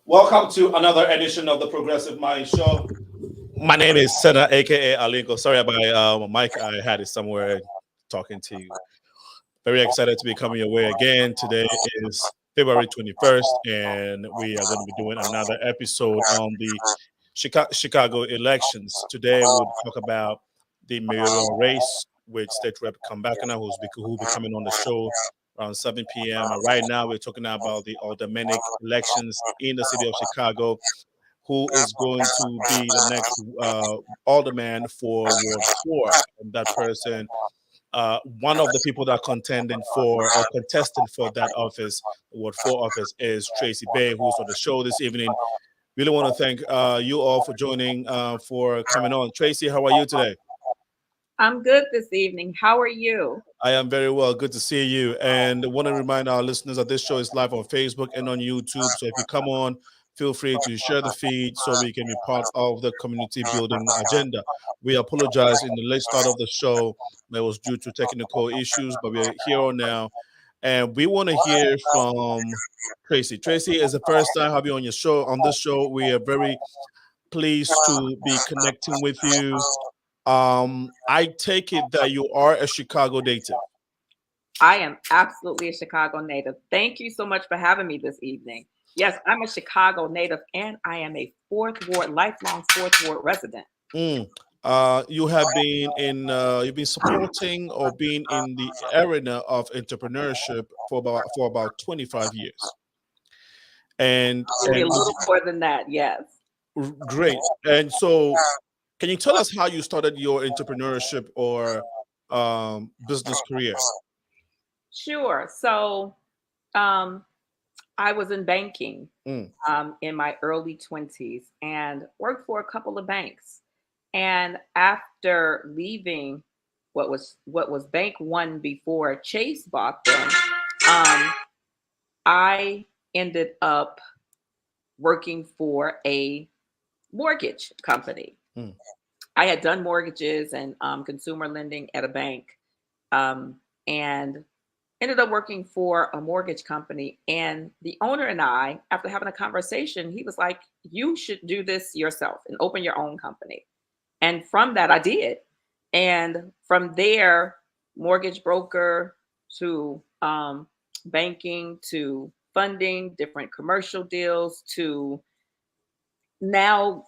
Welcome to another edition of the Progressive Mind Show. My name is Senna, aka Alinko. Sorry about my mic. I had it somewhere talking to you. Very excited to be coming your way again. Today is February 21st, and we are going to be doing another episode on the Chicago elections. Today, we'll talk about the mayoral race with State Rep Kam Buckner, who will be coming on the show around 7 p.m. And right now, we're talking about the aldermanic elections in the city of Chicago. Who is going to be the next alderman for Ward 4? And that person, one of the people that are contending for or contesting for that office, Ward 4 office, is Tracy Bay, who's on the show this evening. Really want to thank you all for joining, for coming on. Tracy, how are you today? I'm good this evening. How are you? I am very well. Good to see you. And I want to remind our listeners that this show is live on Facebook and on YouTube. So if you come on, feel free to share the feed so we can be part of the community building agenda. We apologize in the late start of the show that was due to technical issues, but we're here on now. And we want to hear from Tracy. Tracy, is the first time having you on your show. On this show, we are very pleased to be connecting with you. I take it that you are a Chicago native. I am absolutely a Chicago native. Thank you so much for having me this evening. Yes, I'm a Chicago native and I am a lifelong fourth ward resident. You've been supporting or being in the arena of entrepreneurship for about 25 years. And a little more than that, yes. Great. And so can you tell us how you started your entrepreneurship or business career? Sure. So I was in banking in my early 20s and worked for a couple of banks. And after leaving what was Bank One before Chase bought them, I ended up working for a mortgage company. I had done mortgages and consumer lending at a bank, and ended up working for a mortgage company. And the owner and I, after having a conversation, he was like, "You should do this yourself and open your own company." And from that, I did. And from there, mortgage broker to banking to funding, different commercial deals to now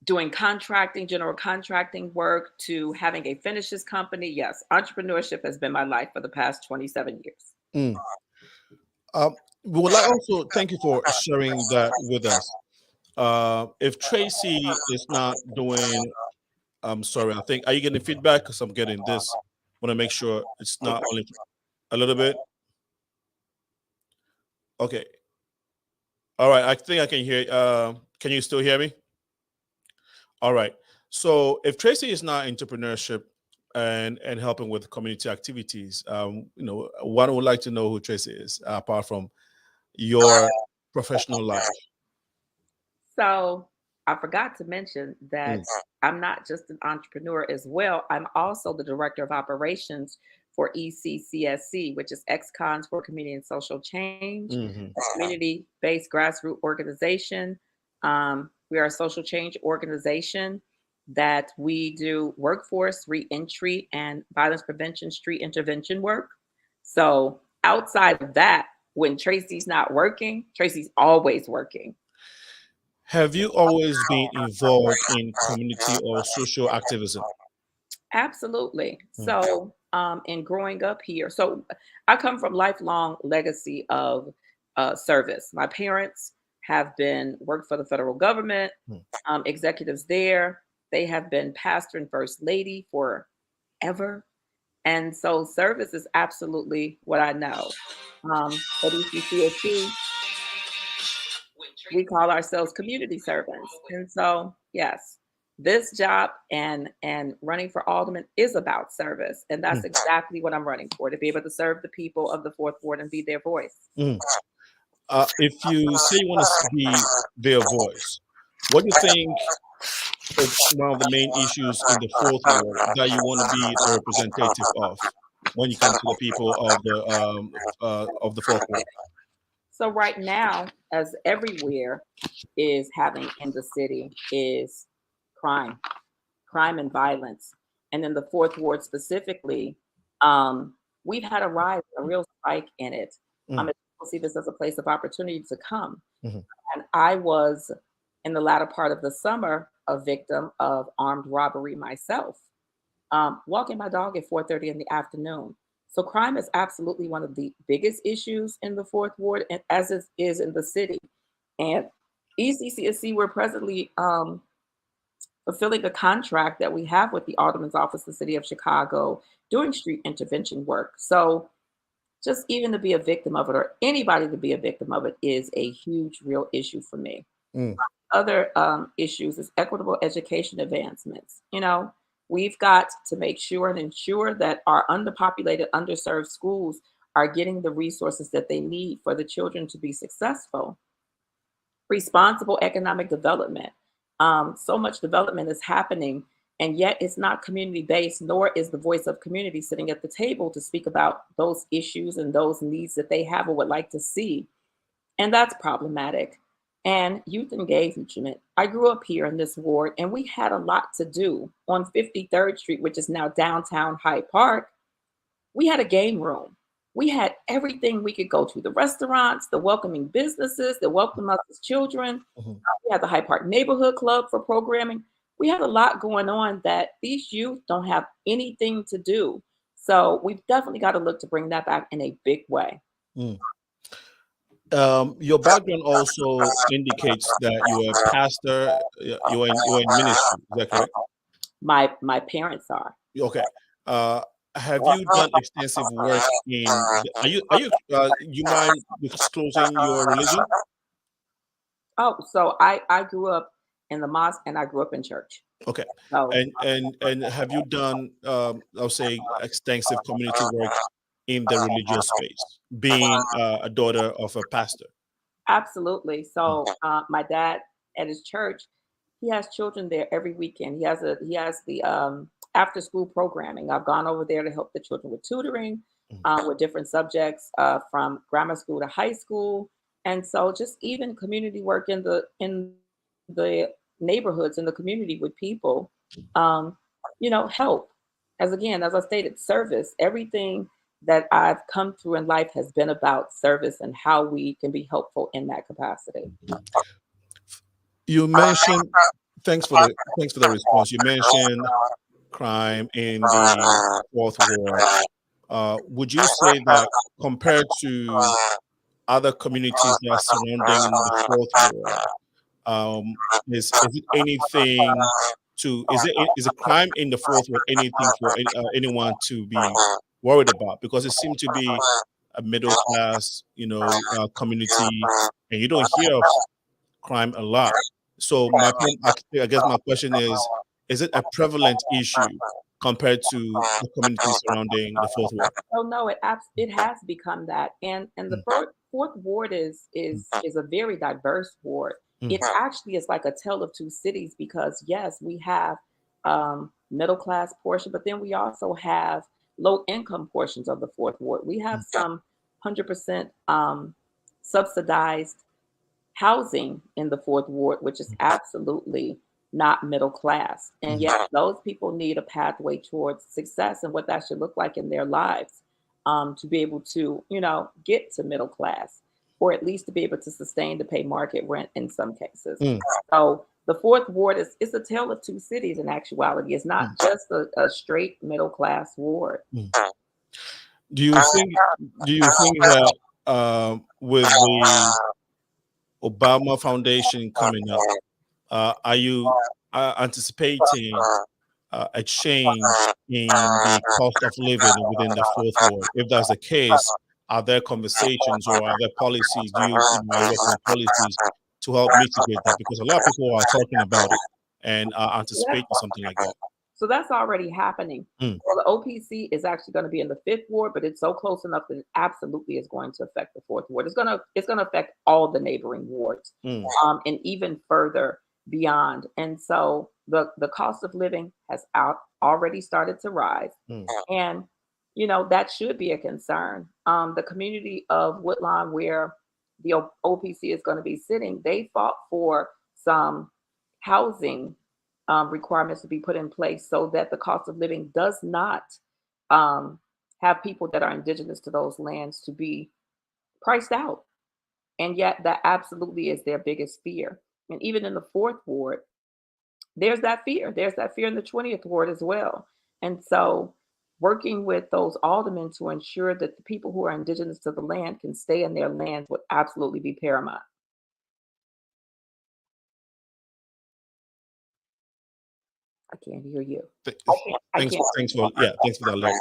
doing contracting, general contracting work to having a finishes company. Yes, entrepreneurship has been my life for the past 27 years. We would like also thank you for sharing that with us. If Tracy is not doing, I'm sorry, I think, are you getting feedback? Because I'm getting this. Want to make sure it's not only a little bit. Okay. All right. I think I can hear. Can you still hear me? All right. So if Tracy is not entrepreneurship and helping with community activities, one would like to know who Tracy is, apart from your professional life. So I forgot to mention that I'm not just an entrepreneur as well. I'm also the director of operations for ECCSC, which is Ex-Cons for Community and Social Change, a community-based grassroots organization. We are a social change organization that we do workforce reentry and violence prevention, street intervention work. So outside of that, when Tracy's not working, Tracy's always working. Have you always been involved in community or social activism? Absolutely. So in growing up here, so I come from lifelong legacy of service. My parents have been worked for the federal government, executives there. They have been pastor and first lady forever. And so service is absolutely what I know. At ECCSC, we call ourselves community servants. And so, yes, this job and running for alderman is about service. And that's exactly what I'm running for, to be able to serve the people of the fourth ward and be their voice. If you say you want to be their voice, what do you think is one of the main issues in the fourth ward that you want to be a representative of when you come to the people of the fourth ward? So right now, as everywhere is having in the city, is crime, crime and violence. And in the fourth ward specifically, um, we've had a rise, a real spike in it. Mm, I see this as a place of opportunity to come. mhm, And I was, in the latter part of the summer, a victim of armed robbery myself, walking my dog at 4:30 in the afternoon. So crime is absolutely one of the biggest issues in the fourth ward, and as it is in the city. And ECCSC, we're presently fulfilling a contract that we have with the Alderman's Office, the City of Chicago, doing street intervention work. So just even to be a victim of it, or anybody to be a victim of it, is a huge, real issue for me. mm. Other issues is equitable education advancements. We've got to make sure and ensure that our underpopulated, underserved schools are getting the resources that they need for the children to be successful. Responsible economic development. So much development is happening, and yet it's not community based, nor is the voice of community sitting at the table to speak about those issues and those needs that they have or would like to see. And that's problematic. And youth engagement. I grew up here in this ward, and we had a lot to do on 53rd Street, which is now downtown Hyde Park. We had a game room. We had everything we could go to, the restaurants, the welcoming businesses that welcome us as children. Mhm. We had the Hyde Park Neighborhood Club for programming. We had a lot going on that these youth don't have anything to do. So we've definitely got to look to bring that back in a big way. Mm. Your background also indicates that you are a pastor. You are in ministry. Is that correct? My parents are. Okay. Uh, have you done extensive work in? You mind disclosing your religion? Oh, so I grew up in the mosque and I grew up in church. Okay. So And have you done I'll say extensive community work in the religious space, being a daughter of a pastor? absolutely. Mm, So my dad at his church, he has children there every weekend. He has the after school programming. I've gone over there to help the children with tutoring, mm, with different subjects, from grammar school to high school, and so just even community work in the neighborhoods in the community with people. Um, help, as I stated, service. Everything that I've come through in life has been about service and how we can be helpful in that capacity. You mentioned thanks for the response. You mentioned crime in the fourth ward. Would you say that compared to other communities that are surrounding the fourth ward, is it anything to is a crime in the fourth ward anything for anyone to be worried about? Because it seemed to be a middle class, community, and you don't hear of crime a lot. So I guess my question is it a prevalent issue compared to the community surrounding the fourth ward? Oh no, it has become that, and the Mm, fourth ward is mm, is is a very diverse ward. It mm, actually is like a tale of two cities because yes, we have middle class portion, but then we also have low income portions of the fourth ward. We have mm, some 100% subsidized housing in the fourth ward, which is absolutely not middle class. And mm, yet, those people need a pathway towards success and what that should look like in their lives, to be able to, get to middle class, or at least to be able to sustain to pay market rent in some cases. mm, So the fourth ward is a tale of two cities in actuality. It's not mm, just a straight middle class ward. mm. Do you think do you think that with the Obama Foundation coming up, are you anticipating a change in the cost of living within the fourth ward? If that's the case, are there conversations or are there policies? Are you working on policies to help mitigate that? Because a lot of people are talking about it and are anticipating something like that. So that's already happening. Mm, Well, the OPC is actually going to be in the fifth ward, but it's so close enough that it absolutely is going to affect the fourth ward. It's gonna affect all the neighboring wards, mm, and even further beyond. And so the cost of living has already started to rise, mm, and that should be a concern. The community of Woodlawn, where the OPC is going to be sitting, they fought for some housing requirements to be put in place so that the cost of living does not have people that are indigenous to those lands to be priced out. And yet that absolutely is their biggest fear. And even in the fourth ward, there's that fear. There's that fear in the 20th ward as well. And so working with those aldermen to ensure that the people who are indigenous to the land can stay in their lands would absolutely be paramount. I can't hear you. Thanks for that, Larry.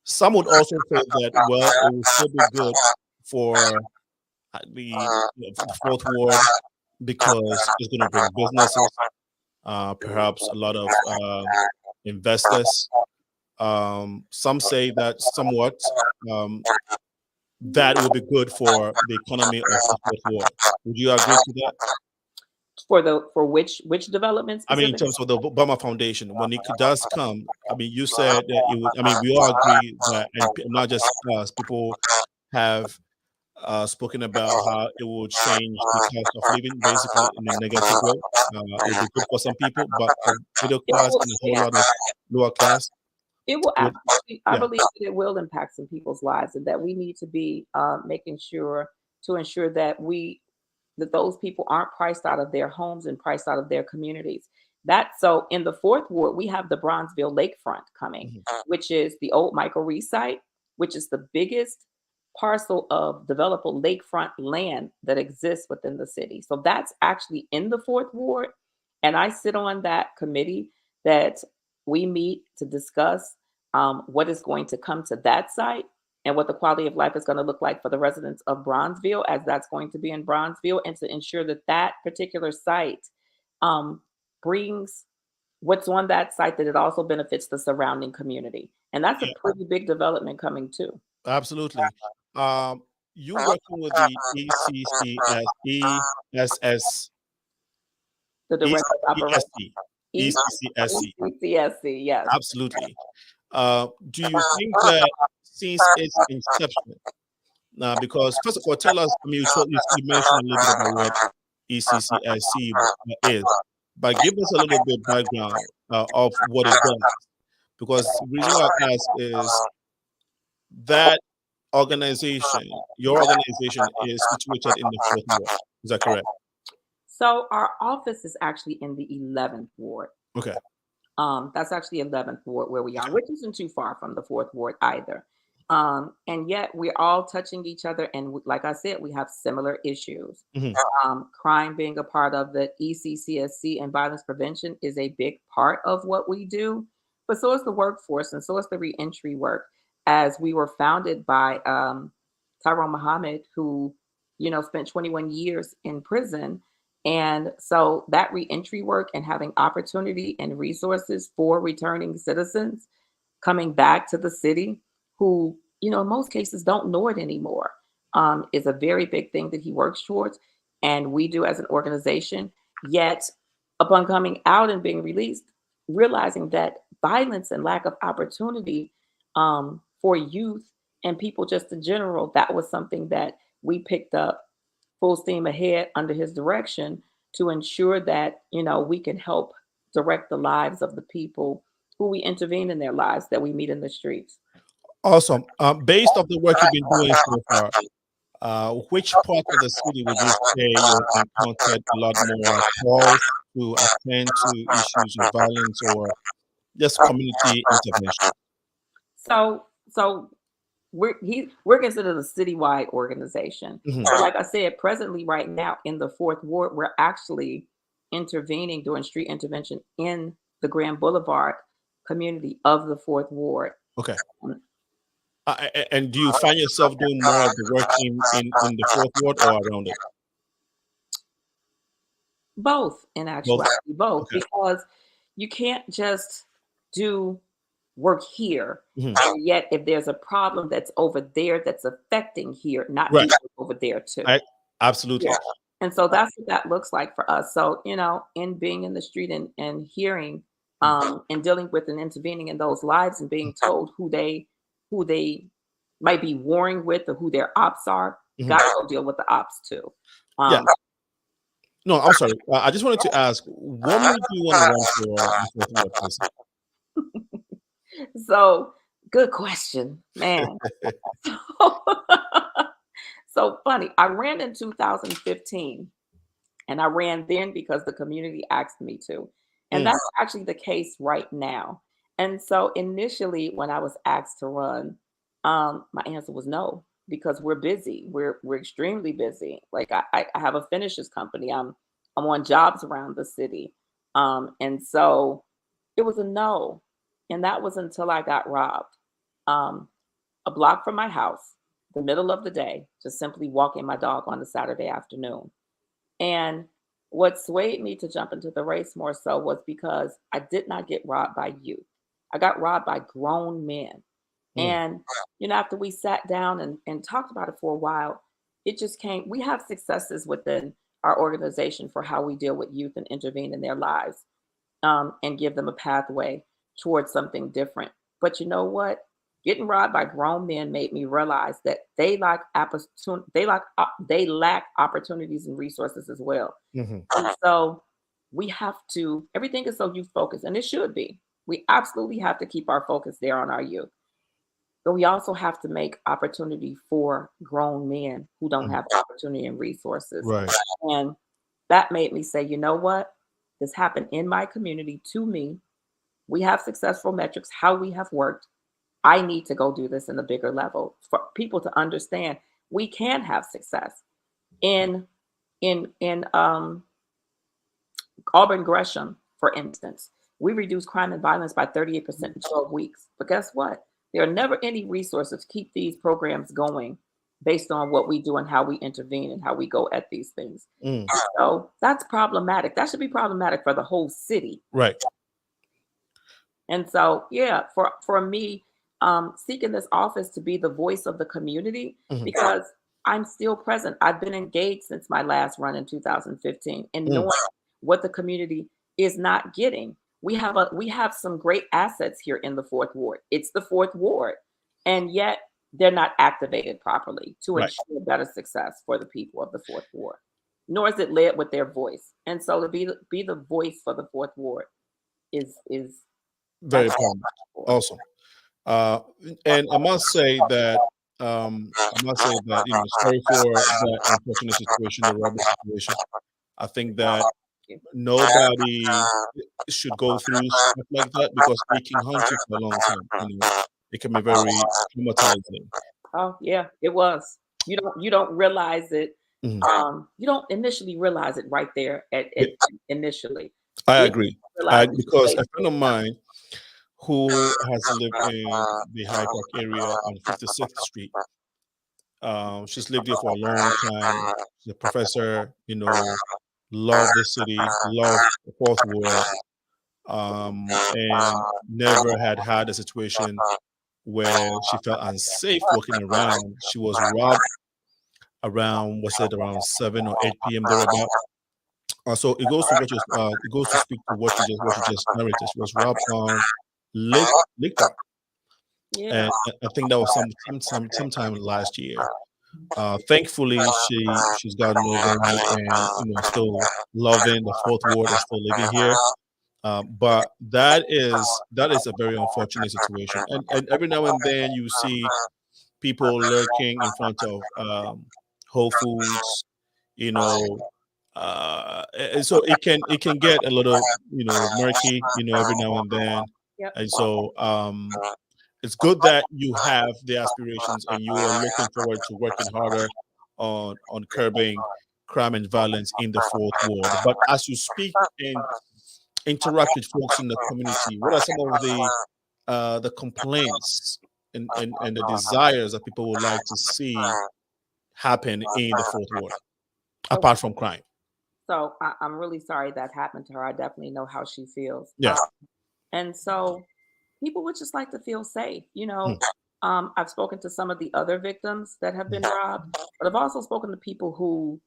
Some would also say that, well, it would still be good for the fourth ward because it's going to bring businesses, perhaps a lot of investors. Some say that somewhat that will be good for the economy of the fourth ward. Would you agree to that? For which developments? I mean, in terms of the Obama Foundation, when it does come, I mean, you said that it would. I mean, we all agree that, and not just us, people have spoken about how it will change the cost of living, basically in a negative way. It will be good for some people, but for middle class and a whole lot of lower class, it will would, absolutely, I yeah. believe that it will impact some people's lives, and that we need to be making sure to ensure that those people aren't priced out of their homes and priced out of their communities. So in the fourth ward, we have the Bronzeville Lakefront coming, which is the old Michael Reese site, which is the biggest parcel of developable lakefront land that exists within the city. So that's actually in the fourth ward. And I sit on that committee that we meet to discuss what is going to come to that site and what the quality of life is going to look like for the residents of Bronzeville, as that's going to be in Bronzeville, and to ensure that that particular site brings what's on that site, that it also benefits the surrounding community. And that's a pretty big development coming too. Absolutely. You working with the ECCS, The director of operations. ECCSC. Yes. Absolutely. Do you think that since its inception, now, because first of all, tell us, I mean, you mentioned a little bit about what ECCSC is, but give us a little bit background of what it does. Because the reason why I ask is that organization, your organization, is situated in the fourth ward. Is that correct? So our office is actually in the 11th ward. Okay. That's actually 11th ward where we are, which isn't too far from the fourth ward either. And yet we're all touching each other. And like I said, we have similar issues. Crime being a part of the ECCSC, and violence prevention is a big part of what we do. But so is the workforce, and so is the reentry work. As we were founded by Tyrone Muhammad, who, spent 21 years in prison. And so that reentry work and having opportunity and resources for returning citizens coming back to the city who, in most cases don't know it anymore, is a very big thing that he works towards. And we do as an organization. Yet upon coming out and being released, realizing that violence and lack of opportunity for youth and people just in general, that was something that we picked up full steam ahead under his direction to ensure that, we can help direct the lives of the people who we intervene in their lives, that we meet in the streets. Awesome. Based off the work you've been doing so far, which part of the city would you say you encountered a lot more calls to attend to issues of violence or just community intervention? So we're considered a citywide organization. So like I said, presently right now in the fourth ward, we're actually intervening, doing street intervention in the Grand Boulevard community of the fourth ward. Okay. And do you find yourself doing more of the work in the fourth ward or around it? Both, in actuality, both. Okay. Because you can't just do work here, and yet if there's a problem that's over there that's affecting here, not over there too. Absolutely. Yeah. And so that's what that looks like for us. So, in being in the street and hearing and dealing with and intervening in those lives and being told who they might be warring with or who their ops are, Got to go deal with the ops too. Yeah. No, I'm sorry. I just wanted to ask, what made you want to run for the fourth ward president? So good question, man. So funny. I ran in 2015, and I ran then because the community asked me to. And that's actually the case right now. And so initially, when I was asked to run, my answer was no, because we're busy. We're extremely busy. Like I have a finishes company. I'm on jobs around the city. And so it was a no. And that was until I got robbed. Um, a block from my house, the middle of the day, just simply walking my dog on a Saturday afternoon. And what swayed me to jump into the race more so was because I did not get robbed by youth. I got robbed by grown men. Mm, And, after we sat down and talked about it for a while, it just came. We have successes within our organization for how we deal with youth and intervene in their lives, and give them a pathway towards something different. But you know what? Getting robbed by grown men made me realize that they lack opportunities and resources as well. mhm. And so we have to. Everything is so youth focused, and it should be. We absolutely have to keep our focus there on our youth. But we also have to make opportunity for grown men who don't Mm. have opportunity and resources. Right. And that made me say, you know what? This happened in my community to me. We have successful metrics, how we have worked. I need to go do this in a bigger level for people to understand we can have success. In Auburn Gresham, for instance, we reduced crime and violence by 38% in 12 weeks. But guess what? There are never any resources to keep these programs going based on what we do and how we intervene and how we go at these things. Mm. So that's problematic. That should be problematic for the whole city. Right. And so, yeah, for me, seeking this office to be the voice of the community, Mhm. because I'm still present. I've been engaged since my last run in 2015, and Mm. knowing what the community is not getting. We have some great assets here in the fourth ward. It's the fourth ward, and yet they're not activated properly to Right. ensure better success for the people of the fourth ward. Nor is it led with their voice. And so to be the voice for the fourth ward is Very that's what important. I'm for. Awesome. Uh, and I must say that, sorry for that unfortunate situation, the robbery situation. I think that nobody should go through stuff like that because it can haunt you for a long time. It can be very traumatizing. Oh yeah, it was. You don't realize it. Mhm. You don't initially realize it right there at Yeah, initially. I Then agree. you realize it too Because late. a friend of mine who has lived in the High Park area on 56th Street, she's lived here for a long time. She's a professor, loved the city, loved the fourth ward, and never had a situation where she felt unsafe walking around. She was robbed around, was it around 7 or 8 p.m. thereabout. So it goes to speak to what you just narrated. She was robbed on Lake Park, Yeah. and I think that was sometime last year. Thankfully, she's gotten over it, and still loving the fourth ward and still living here. But that is a very unfortunate situation, and every now and then you see people lurking in front of Whole Foods, you know. And so it can get a little murky, every now and then, Yep. and so it's good that you have the aspirations and you are looking forward to working harder on curbing crime and violence in the fourth ward. But as you speak and interact with folks in the community, what are some of the complaints and the desires that people would like to see happen in the fourth ward, So, apart from crime? I'm really sorry that happened to her. I definitely know how she feels. Yeah. And so people would just like to feel safe. Mm, I've spoken to some of the other victims that have been mm, robbed, but I've also spoken to people who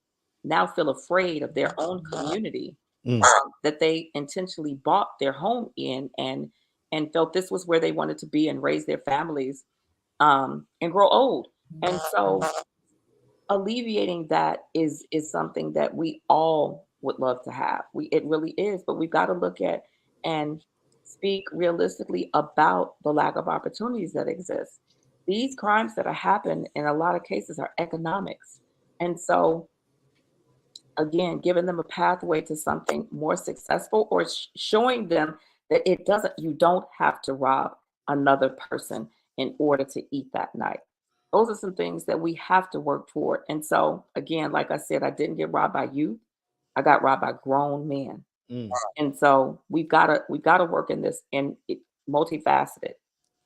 now feel afraid of their own community, mm. that they intentionally bought their home in, and felt this was where they wanted to be and raise their families, and grow old. And so alleviating that is something that we all would love to have. It really is, but we've got to look at and speak realistically about the lack of opportunities that exist. These crimes that are happening in a lot of cases are economics. And so again, giving them a pathway to something more successful, or showing them that it doesn't, you don't have to rob another person in order to eat that night. Those are some things that we have to work toward. And so, again, like I said, I didn't get robbed by youth. I got robbed by grown men. Mm. And so we've got to work in this and multifaceted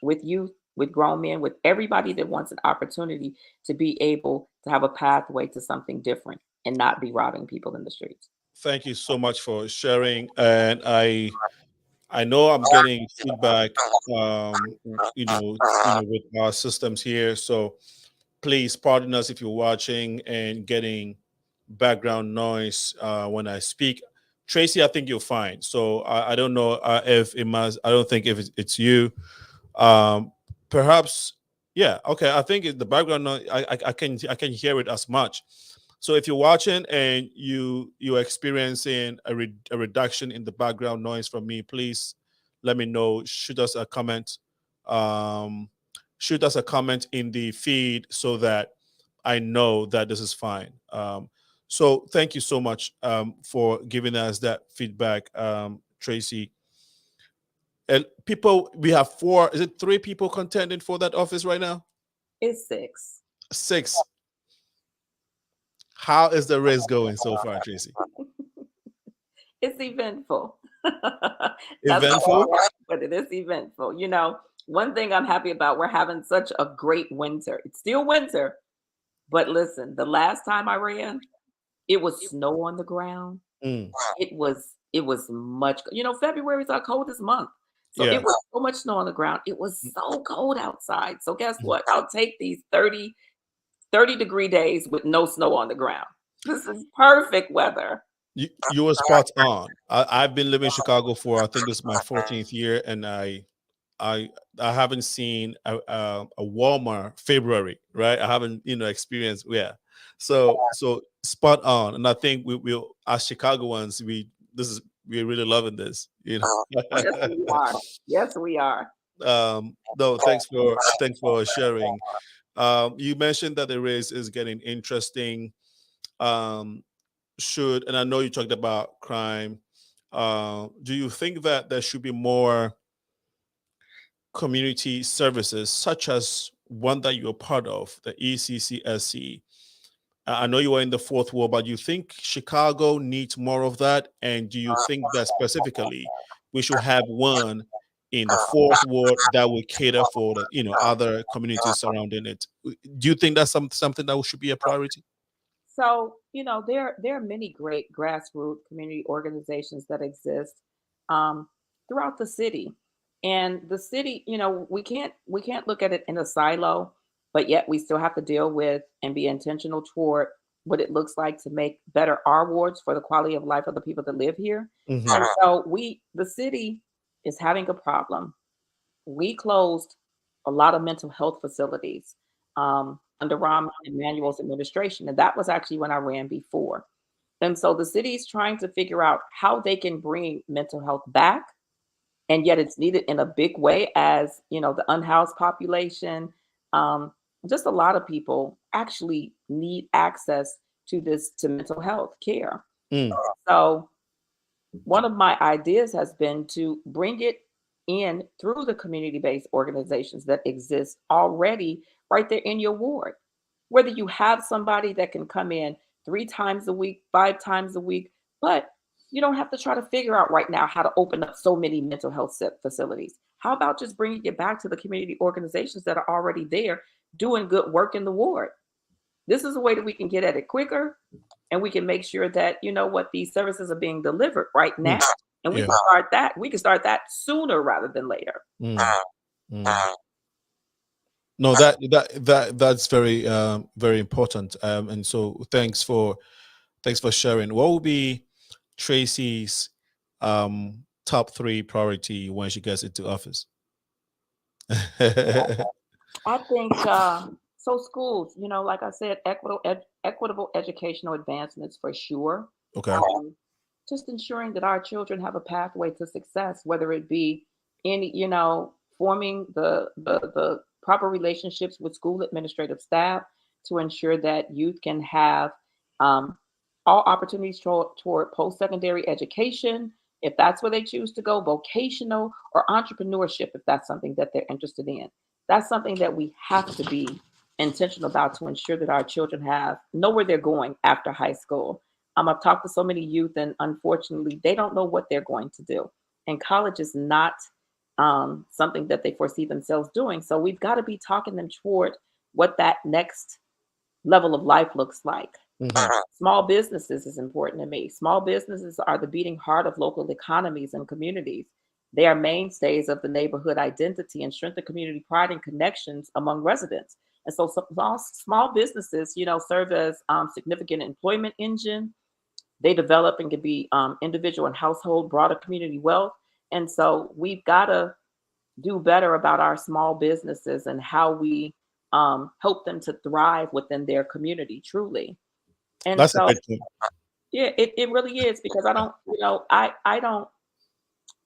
with youth, with grown men, with everybody that wants an opportunity to be able to have a pathway to something different and not be robbing people in the streets. Thank you so much for sharing. And I know I'm getting feedback, with our systems here. So please pardon us if you're watching and getting background noise when I speak. Tracy, I think you're fine. So I don't know if it must. I don't think if it's you. Um, Perhaps, yeah. Okay, I think the background noise. I can hear it as much. So if you're watching and you're experiencing a reduction in the background noise from me, please let me know. Um, shoot us a comment in the feed so that I know that this is fine. So thank you so much for giving us that feedback, Tracy. And people, we have four. Is it three people contending for that office right now? It's six. Six. How is the race going so far, Tracy? It's eventful. That's Eventful? all, but it is eventful. One thing I'm happy about, we're having such a great winter. It's still winter, but listen, the last time I ran, it was snow on the ground. Mm, It was much, February is our coldest month. So yeah. it was so much snow on the ground. It was Mm, so cold outside. So guess mm. what? I'll take these 30-degree days with no snow on the ground. This is perfect weather. You were spot on. I've been living in Chicago for, I think this is my 14th year, and I I haven't seen a warmer February, right? I haven't experienced, yeah. So spot on, and I think we as Chicagoans, we're really loving this. Yes, we are. Yes, we are. No, thanks for sharing. You mentioned that the race is getting interesting. Um, and I know you talked about crime. Do you think that there should be more community services, such as one that you're part of, the ECCSC? I know you are in the fourth ward, but do you think Chicago needs more of that? And do you think that specifically we should have one in the fourth ward that will cater for the other communities surrounding it? Do you think that's something that should be a priority? So, there are many great grassroots community organizations that exist throughout the city. And the city, we can't look at it in a silo, but yet we still have to deal with and be intentional toward what it looks like to make better our wards for the quality of life of the people that live here. And Hmm. so the city is having a problem. We closed a lot of mental health facilities under Rahm Emanuel's administration, and that was actually when I ran before. And so the city is trying to figure out how they can bring mental health back, and yet it's needed in a big way, as the unhoused population, um, just a lot of people actually need access to mental health care. Mm, So one of my ideas has been to bring it in through the community-based organizations that exist already right there in your ward. Whether you have somebody that can come in 3 times a week, 5 times a week, but you don't have to try to figure out right now how to open up so many mental health facilities. How about just bringing it back to the community organizations that are already there doing good work in the ward? This is a way that we can get at it quicker, and we can make sure that what these services are being delivered right now. mm, And we yeah. can start that sooner rather than later. Mm, mm. No, that's very important. And so thanks for sharing. What will be Tracy's top three priority when she gets into office? I think so. Schools, like I said, equitable educational advancements for sure. Okay. Just ensuring that our children have a pathway to success, whether it be in, forming the proper relationships with school administrative staff to ensure that youth can have um, all opportunities toward post-secondary education, if that's where they choose to go, vocational or entrepreneurship, if that's something that they're interested in. That's something that we have to be intentional about to ensure that our children know where they're going after high school. I've talked to so many youth, and unfortunately, they don't know what they're going to do. And college is not something that they foresee themselves doing. So we've got to be talking them toward what that next level of life looks like. Small businesses is important to me. Small businesses are the beating heart of local economies and communities. They are mainstays of the neighborhood identity and strengthen community pride and connections among residents. And so small businesses, serve as significant employment engine. They develop and can be individual and household, broader community wealth. And so we've got to do better about our small businesses and how we help them to thrive within their community, truly. And That's a so, great point. yeah, it really is, because I don't,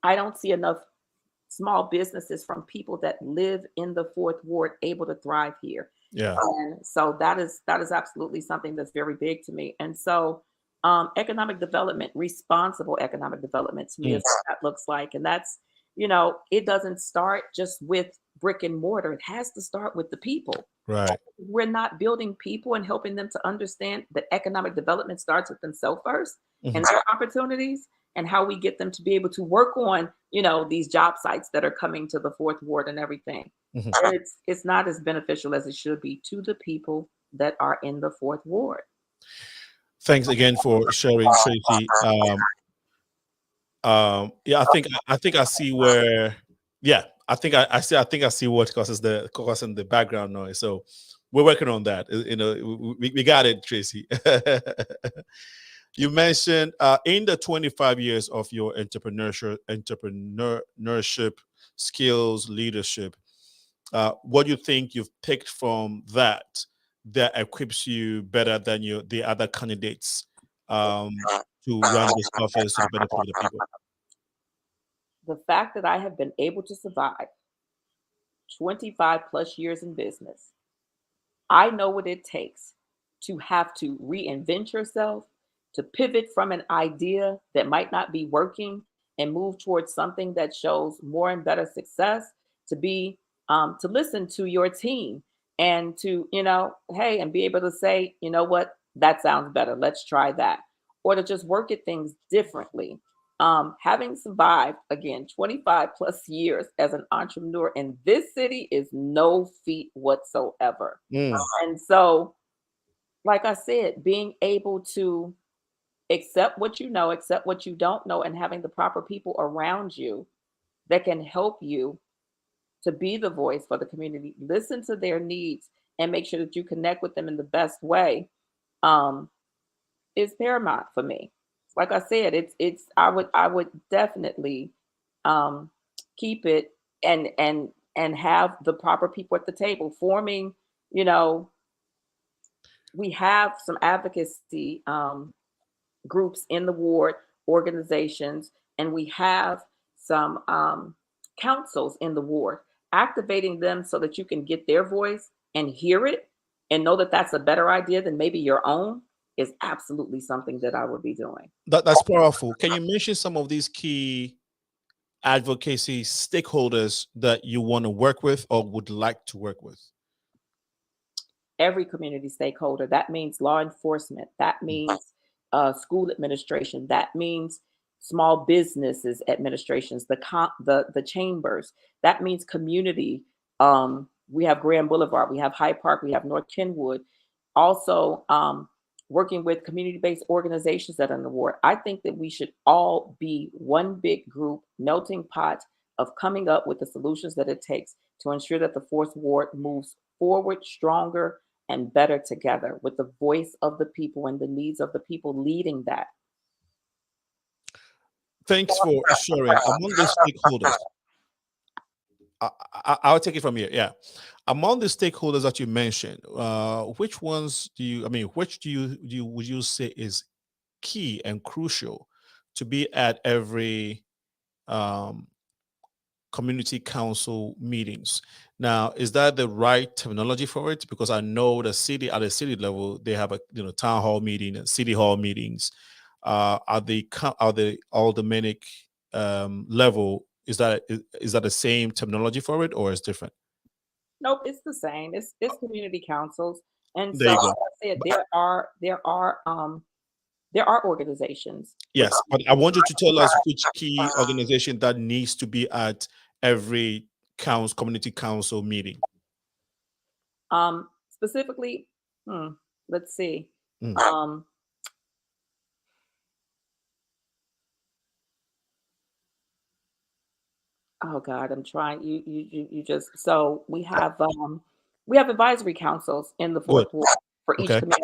I don't see enough small businesses from people that live in the fourth ward able to thrive here. Yeah. And so that is absolutely something that's very big to me. And so economic development, responsible economic development to me is what that looks like. And that's, it doesn't start just with brick and mortar. It has to start with the people. Right. We're not building people and helping them to understand that economic development starts with themselves first and their opportunities, and how we get them to be able to work on, these job sites that are coming to the fourth ward and everything. And it's not as beneficial as it should be to the people that are in the fourth ward. Thanks again for sharing, Tracy. Yeah, I think I see where. Yeah, I see what causes the background noise. So we're working on that. We got it, Tracy. You mentioned in the 25 years of your entrepreneurship skills, leadership, what do you think you've picked from that equips you better than the other candidates to run this office to the benefit of the people? The fact that I have been able to survive 25 plus years in business, I know what it takes to have to reinvent yourself, to pivot from an idea that might not be working and move towards something that shows more and better success, to listen to your team and to, hey, and be able to say, you know what, that sounds better. Let's try that. Or to just work at things differently. Having survived, again, 25 plus years as an entrepreneur in this city is no feat whatsoever. And so, like I said, being able to accept what you know, accept what you don't know, and having the proper people around you that can help you to be the voice for the community, listen to their needs, and make sure that you connect with them in the best way, um, is paramount for me. Like I said, I would definitely um, keep it and have the proper people at the table forming. You know, we have some advocacy groups in the ward, organizations, and we have some councils in the ward, activating them so that you can get their voice and hear it and know that that's a better idea than maybe your own, is absolutely something that I would be doing. That's powerful. Can you mention some of these key advocacy stakeholders that you want to work with or would like to work with? Every community stakeholder. That means law enforcement. That means school administration. That means small businesses administrations, the chambers. That means community. We have Grand Boulevard, we have Hyde Park, we have North Kenwood. Also, working with community-based organizations that are in the ward. I think that we should all be one big group, melting pot of coming up with the solutions that it takes to ensure that the fourth ward moves forward stronger and better together, with the voice of the people and the needs of the people leading that. Thanks for sharing. Among those stakeholders, I'll take it from here. Yeah. Among the stakeholders that you mentioned, which ones do you? I mean, which do you would you say is key and crucial to be at every um, community council meetings? Now, is that the right terminology for it? Because I know the city at the city level they have a town hall meeting and city hall meetings. Are the aldermanic level? Is that the same terminology for it, or is different? Nope, it's the same. It's community councils, and There so you like go. I said, But there are organizations with yes, but I want you to tell us which key organization that needs to be at every community council meeting. specifically. Let's see. Mm. Um, oh God, I'm trying. You just so we have advisory councils in the Good. fourth ward for each Okay. community.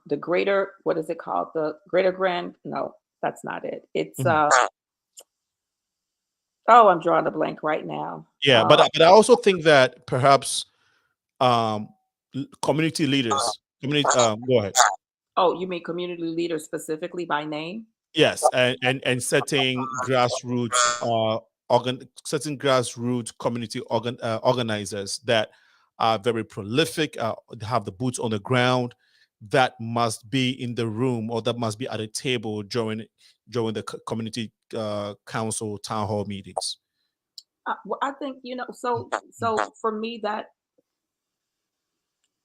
The greater, what is it called? The greater grand? No, that's not it. It's Mhm. oh, I'm drawing a blank right now. Yeah, but I also think that perhaps um, community leaders, community. Go ahead. Oh, you mean community leaders specifically by name? Yes, and setting grassroots community organizers that are very prolific, have the boots on the ground, that must be in the room or that must be at a table during the community council town hall meetings. Well, I think Mm. so for me that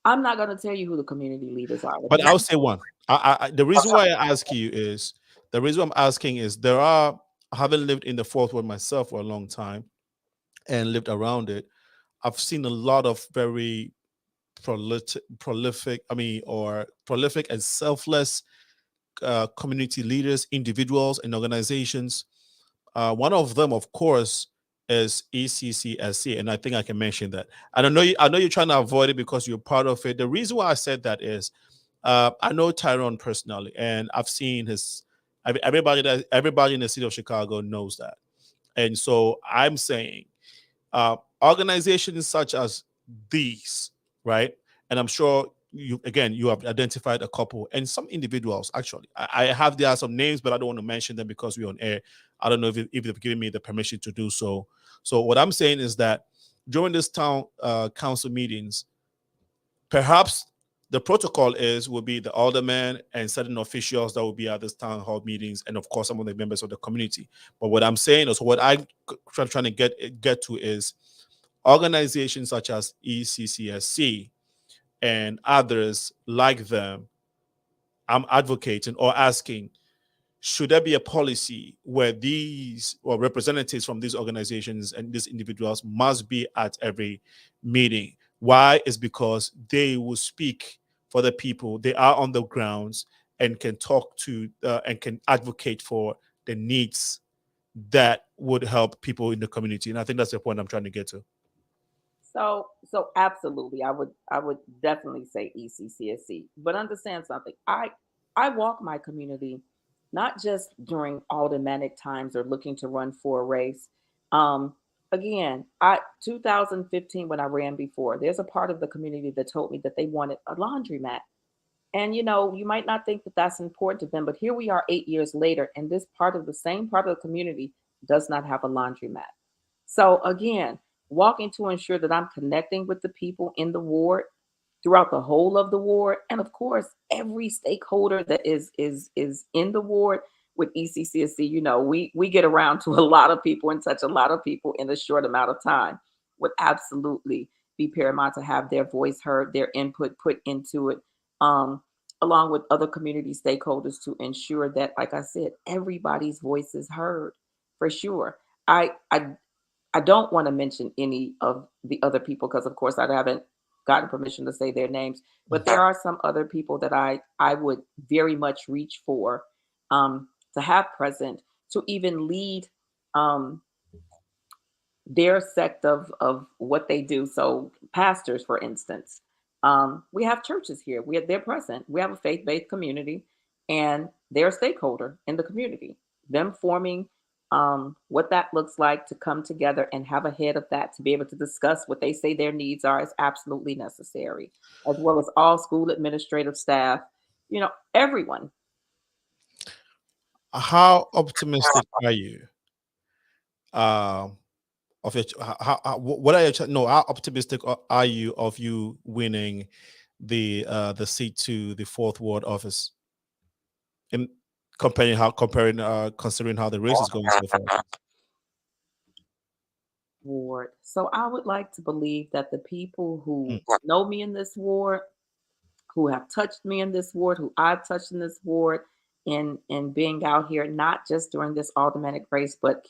I'm not going to tell you who the community leaders are. But I'll say one. The reason why I ask you is the reason I'm asking is there are I haven't lived in the fourth ward myself for a long time and lived around it. I've seen a lot of very prolific, I mean, or prolific and selfless community leaders, individuals, and organizations. One of them, of course, is ECCSC, and I think I can mention that. And I know you're trying to avoid it because you're part of it. The reason why I said that is I know Tyrone personally, and I've seen his. Everybody in the city of Chicago knows that, and so I'm saying organizations such as these, right? And I'm sure you have identified a couple and some individuals. Actually, there are some names, but I don't want to mention them because we're on air. I don't know if they've given me the permission to do so. So what I'm saying is that during this town council meetings, perhaps the protocol will be the alderman and certain officials that will be at this town hall meetings, and of course some of the members of the community. But what I'm saying is, what I'm trying to get to is organizations such as ECCSC and others like them. I'm advocating or asking, should there be a policy where these or representatives from these organizations and these individuals must be at every meeting? Why? Is because they will speak for the people. They are on the grounds and can talk to and can advocate for the needs that would help people in the community. And I think that's the point I'm trying to get to. So absolutely, I would definitely say ECCSC. But understand something. I walk my community not just during aldermanic times or looking to run for a race. Um, Again, I 2015 when I ran before, there's a part of the community that told me that they wanted a laundromat. And you might not think that that's important to them, but here we are 8 years later, and this part of the same part of the community does not have a laundromat. So again, walking to ensure that I'm connecting with the people in the ward throughout the whole of the ward, and of course, every stakeholder that is in the ward with ECCSC. We get around to a lot of people and touch a lot of people in a short amount of time. Would absolutely be paramount to have their voice heard, their input put into it, um, along with other community stakeholders to ensure that, like I said, everybody's voice is heard for sure. I don't want to mention any of the other people because, of course, I haven't gotten permission to say their names. But there are some other people that I would very much reach for to have present to even lead um, their sect of what they do. So pastors, for instance, we have churches here. They're present. We have a faith based community, and they're a stakeholder in the community. Them forming what that looks like to come together and have a head of that to be able to discuss what they say their needs are is absolutely necessary, as well as all school administrative staff, everyone. How optimistic are you? Um, of your, what are your no? How optimistic are you of you winning the seat to the fourth ward office? In considering how the race is going so far. Ward. So I would like to believe that the people who Mm, know me in this ward, who have touched me in this ward, who I've touched in this ward, in being out here, not just during this aldermanic race, but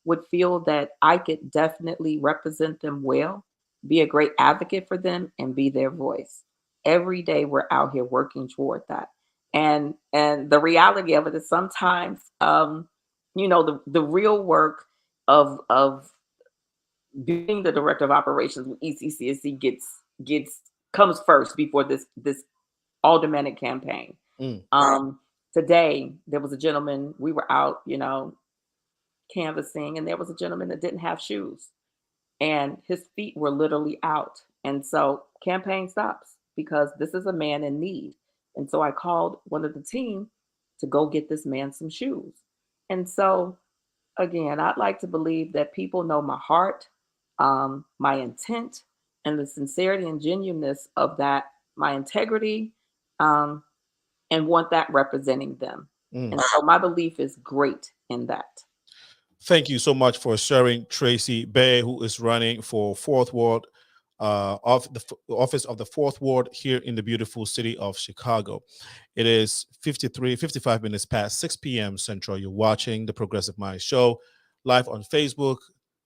would feel that I could definitely represent them well, be a great advocate for them, and be their voice. Every day we're out here working toward that. And the reality of it is sometimes the real work of being the director of operations with ECCSC gets comes first before this aldermanic campaign. mm, Today there was a gentleman, we were out, canvassing, and there was a gentleman that didn't have shoes, and his feet were literally out. And so campaign stops because this is a man in need. And so I called one of the team to go get this man some shoes. And so again, I'd like to believe that people know my heart, my intent, and the sincerity and genuineness of that, my integrity, um, and want that representing them. mm. And so my belief is great in that. Thank you so much for sharing, Tracy Bay, who is running for fourth ward of the office of the fourth ward here in the beautiful city of Chicago. It is 55 minutes past 6 p.m. Central. You're watching the Progressive Mind Show live on Facebook,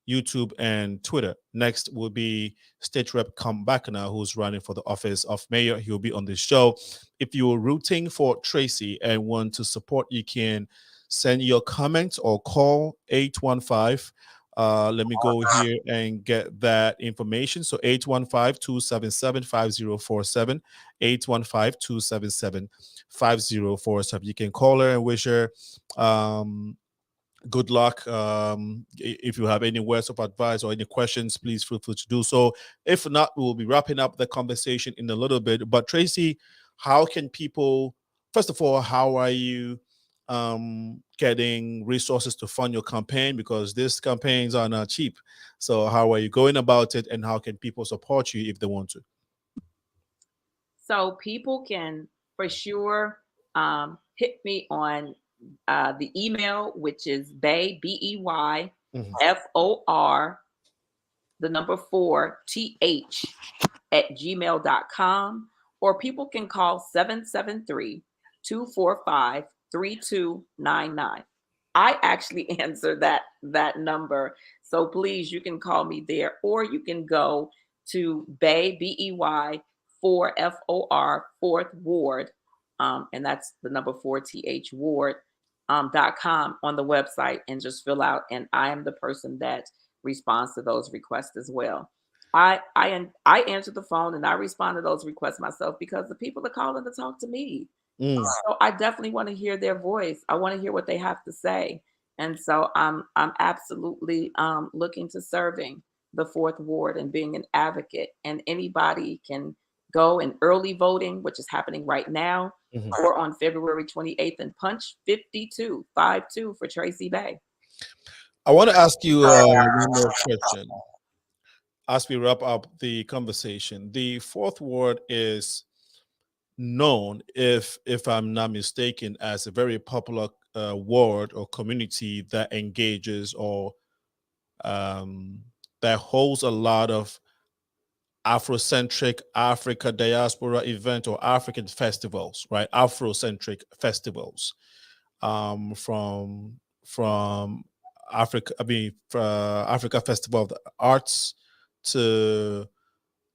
YouTube, and Twitter. Next will be State Rep Kam Buckner, who's running for the office of mayor. He'll be on the show. If you're rooting for Tracy and want to support, you can send your comments or call 815. Let me go here and get that information. So 815-277-5047, 815-277-5047. You can call her and wish her good luck. If you have any words of advice or any questions, please feel free to do so. If not, we will be wrapping up the conversation in a little bit. But Tracy, how can people, first of all, how are you getting resources to fund your campaign? Because these campaigns are not cheap. So how are you going about it, and how can people support you if they want to? So people can for sure hit me on the email, which is Mhm. BEYFOR, the number 4TH at gmail.com, or people can call 773-245-3299. I actually answer that number. So please, you can call me there, or you can go to BEY 4FOR, Fourth Ward, and that's the number 4TH Ward, .com on the website, and just fill out. And I am the person that responds to those requests as well. I answer the phone and I respond to those requests myself because the people are calling to talk to me. Mm. So I definitely want to hear their voice. I want to hear what they have to say. And so I'm absolutely looking to serving the fourth ward and being an advocate. And anybody can go in early voting, which is happening right now, Mhm. or on February 28th, and punch 5252 for Tracy Bay. I want to ask you one more question as we wrap up the conversation. The fourth ward is known, if I'm not mistaken, as a very popular ward or community that engages or um, that holds a lot of Afrocentric Africa diaspora event or African festivals, right? Afrocentric festivals from Africa. I mean, Africa Festival of the Arts to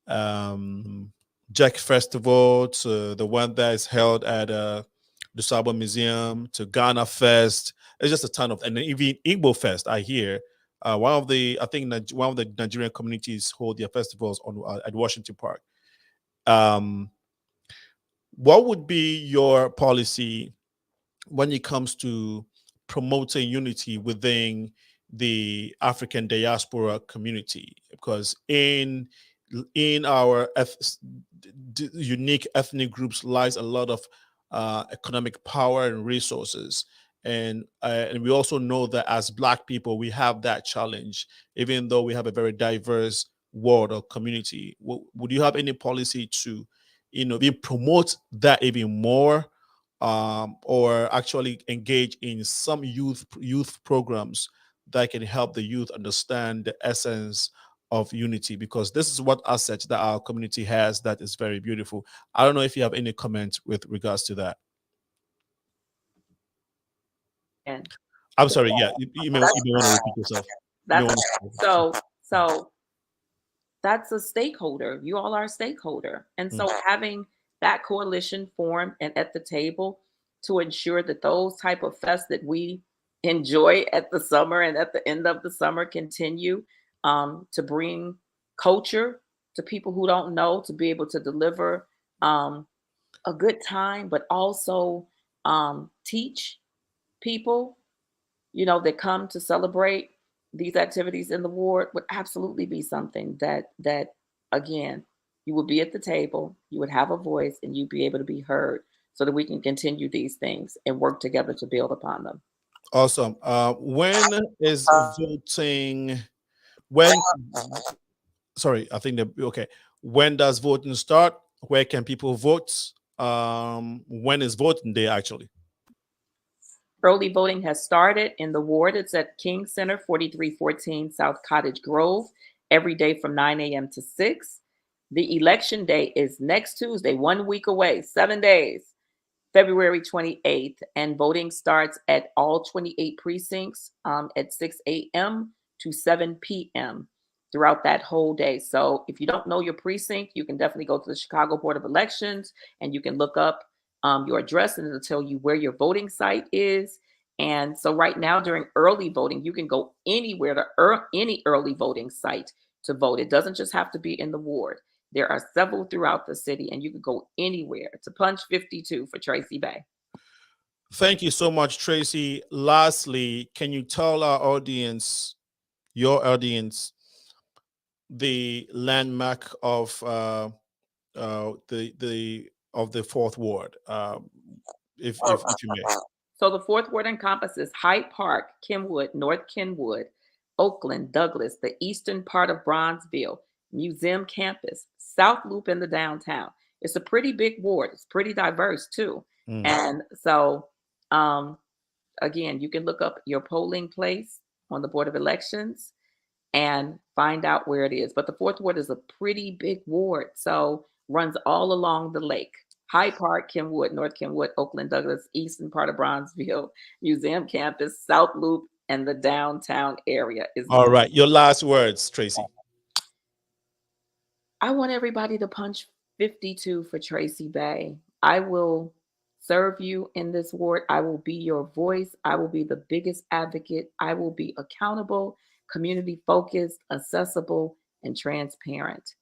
um, Jack Festival to the one that is held at the Sabo Museum to Ghana Fest. It's just a ton of, and then even Igbo Fest. I hear I think one of the Nigerian communities hold their festivals on at Washington Park. Um, what would be your policy when it comes to promoting unity within the African diaspora community, because in our unique ethnic groups lies a lot of economic power and resources. And we also know that as Black people, we have that challenge, even though we have a very diverse world or community. Would you have any policy to, promote that even more, or actually engage in some youth programs that can help the youth understand the essence of unity? Because this is what asset that our community has that is very beautiful. I don't know if you have any comment with regards to that. And I'm sorry. Yeah, you may want to repeat yourself. So that's a stakeholder. You all are a stakeholder. And so having that coalition formed and at the table to ensure that those type of fests that we enjoy at the summer and at the end of the summer continue, to bring culture to people who don't know, to be able to deliver a good time, but also teach people, that come to celebrate these activities in the ward, would absolutely be something that again, you would be at the table, you would have a voice, and you'd be able to be heard, so that we can continue these things and work together to build upon them. Awesome. When is voting? When? Sorry, I think that okay. When does voting start? Where can people vote? When is voting day actually? Early voting has started in the ward. It's at King Center, 4314 South Cottage Grove, every day from 9 a.m. to 6. The election day is next Tuesday, 1 week away, 7 days, February 28th. And voting starts at all 28 precincts at 6 a.m. to 7 p.m. throughout that whole day. So if you don't know your precinct, you can definitely go to the Chicago Board of Elections and you can look up your address, and it'll tell you where your voting site is. And so right now during early voting, you can go anywhere to any early voting site to vote. It doesn't just have to be in the ward. There are several throughout the city, and you can go anywhere to punch 52 for Tracy Bay. Thank you so much, Tracy. Lastly, can you tell our audience, your audience, the landmark of the fourth ward, if you may? So the fourth ward encompasses Hyde Park, Kenwood, North Kenwood, Oakland, Douglas, the eastern part of Bronzeville, Museum Campus, South Loop, in the downtown. It's a pretty big ward. It's pretty diverse too. And so again, you can look up your polling place on the Board of Elections and find out where it is. But the fourth ward is a pretty big ward, so runs all along the lake. Hyde Park, Kenwood, North Kenwood, Oakland, Douglas, eastern part of Bronzeville, Museum Campus, South Loop, and the downtown area. All right, your last words, Tracy. I want everybody to punch 52 for Tracy Bay. I will serve you in this ward. I will be your voice. I will be the biggest advocate. I will be accountable, community focused, accessible, and transparent.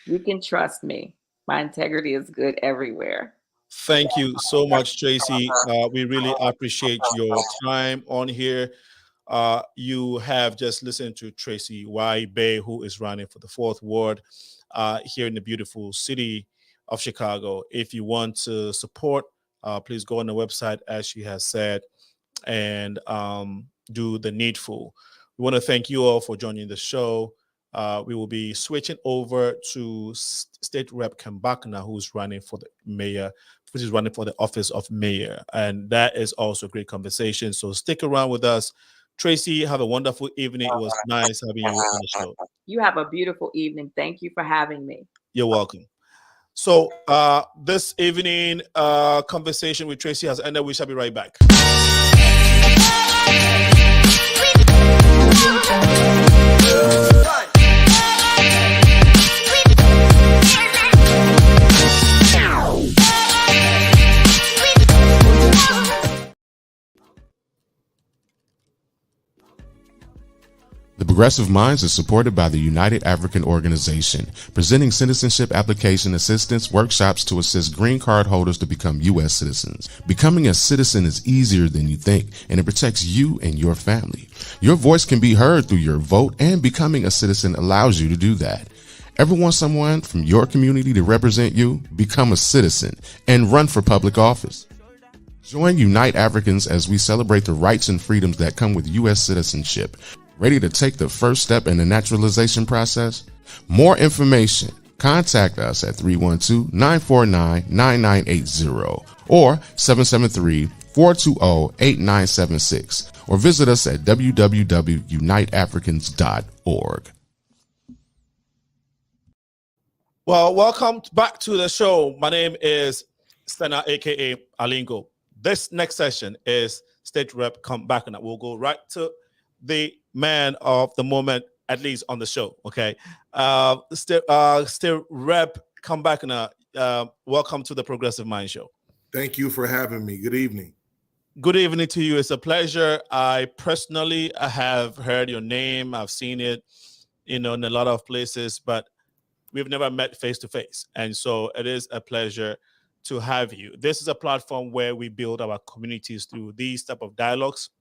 You can trust me. My integrity is good everywhere. Thank you so much, Tracy. We really appreciate your time on here. You have just listened to Tracy Y. Bay, who is running for the fourth ward here in the beautiful city of Chicago. If you want to support, please go on the website, as she has said, and do the needful. We want to thank you all for joining the show. We will be switching over to State Rep Kam Buckner, who's running for the mayor, which is running for the office of mayor. And that is also a great conversation. So stick around with us. Tracy, have a wonderful evening. It was nice having you on the show. You have a beautiful evening. Thank you for having me. You're welcome. So this evening conversation with Tracy has ended. We shall be right back. The Progressive Minds is supported by the United African Organization, presenting citizenship application assistance workshops to assist green card holders to become U.S. citizens. Becoming a citizen is easier than you think, and it protects you and your family. Your voice can be heard through your vote, and becoming a citizen allows you to do that. Ever want someone from your community to represent you? Become a citizen and run for public office. Join Unite Africans as we celebrate the rights and freedoms that come with U.S. citizenship. Ready to take the first step in the naturalization process? More information. Contact us at 312-949-9980 or 773-420-8976 or visit us at www.uniteafricans.org. Well, welcome back to the show. My name is Stena, aka Alingo. This next session is State Rep Kam Buckner. We'll go right to the man of the moment, at least on the show. Okay, State Rep Kam Buckner. Welcome to the Progressive Mind Show. Thank you for having me. Good evening. Good evening to you. It's a pleasure. I personally have heard your name. I've seen it, in a lot of places, but we've never met face to face. And so it is a pleasure to have you. This is a platform where we build our communities through these type of dialogues.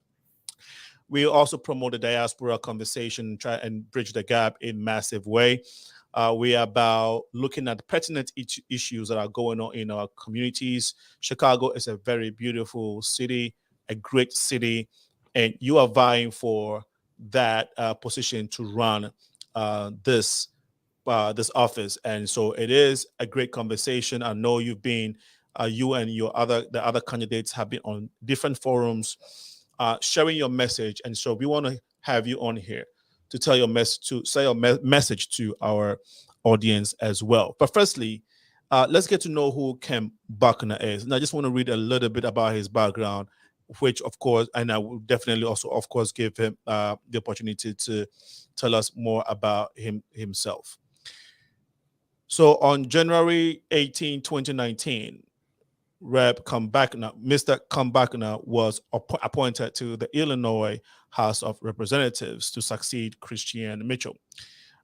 We also promote the diaspora conversation, try and bridge the gap in massive way. We are about looking at pertinent issues that are going on in our communities. Chicago is a very beautiful city, a great city, and you are vying for that position to run this office. And so it is a great conversation. I know you've been, you and the other candidates have been on different forums sharing your message. And so we want to have you on here to tell your message to our audience as well. But firstly, let's get to know who Kam Buckner is. And I just want to read a little bit about his background, which of course, and I will definitely also, of course, give him the opportunity to tell us more about himself. So on January 18, 2019, Mr. Kam Buckner was appointed to the Illinois House of Representatives to succeed Christian Mitchell,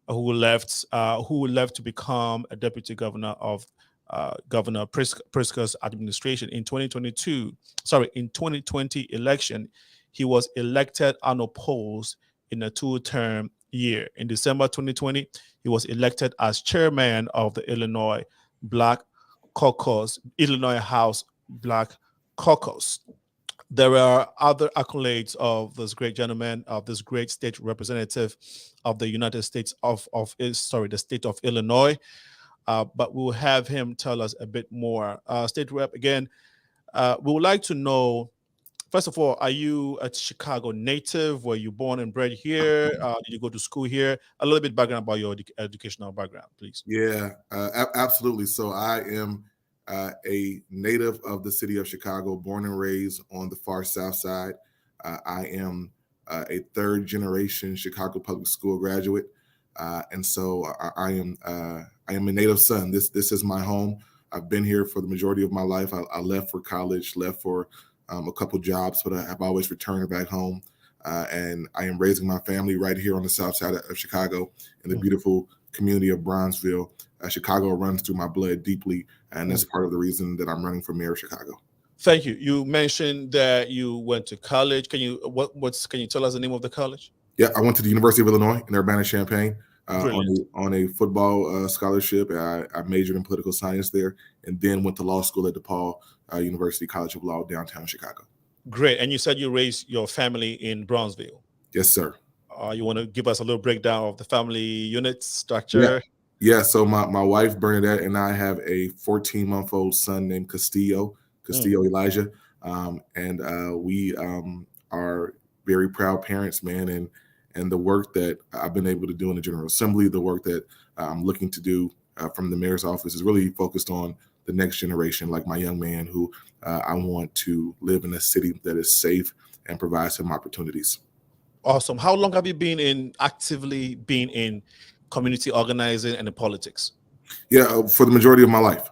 who left to become a deputy governor of Governor Pritzker's administration in 2020 election. He was elected unopposed in a two-term year. In December 2020, he was elected as chairman of the Illinois House Black Caucus. There are other accolades of this great gentleman, of this great state representative of the United States the state of Illinois. But we'll have him tell us a bit more. State Rep, again, we would like to know, first of all, are you a Chicago native? Were you born and bred here? Did you go to school here? A little bit background about your educational background, please. Yeah, absolutely. So I am a native of the city of Chicago, born and raised on the far south side. I am a third generation Chicago public school graduate. And so I am a native son. This is my home. I've been here for the majority of my life. I left for college, left for a couple jobs, but I've always returned back home. And I am raising my family right here on the south side of Chicago in the beautiful community of Bronzeville. Chicago runs through my blood deeply, and that's part of the reason that I'm running for mayor of Chicago. Thank you. You mentioned that you went to college. Can you tell us the name of the college? Yeah, I went to the University of Illinois in Urbana-Champaign on a football scholarship. I majored in political science there, and then went to law school at DePaul University College of Law, downtown Chicago. Great. And you said you raised your family in Bronzeville. Yes, sir. You want to give us a little breakdown of the family unit structure? Yeah. So my wife Bernadette and I have a 14-month-old son named Castillo Elijah, and we are very proud parents, man. And the work that I've been able to do in the General Assembly, the work that I'm looking to do from the mayor's office is really focused on the next generation, like my young man who I want to live in a city that is safe and provides him opportunities. Awesome. How long have you actively been in community organizing and in politics? Yeah, for the majority of my life.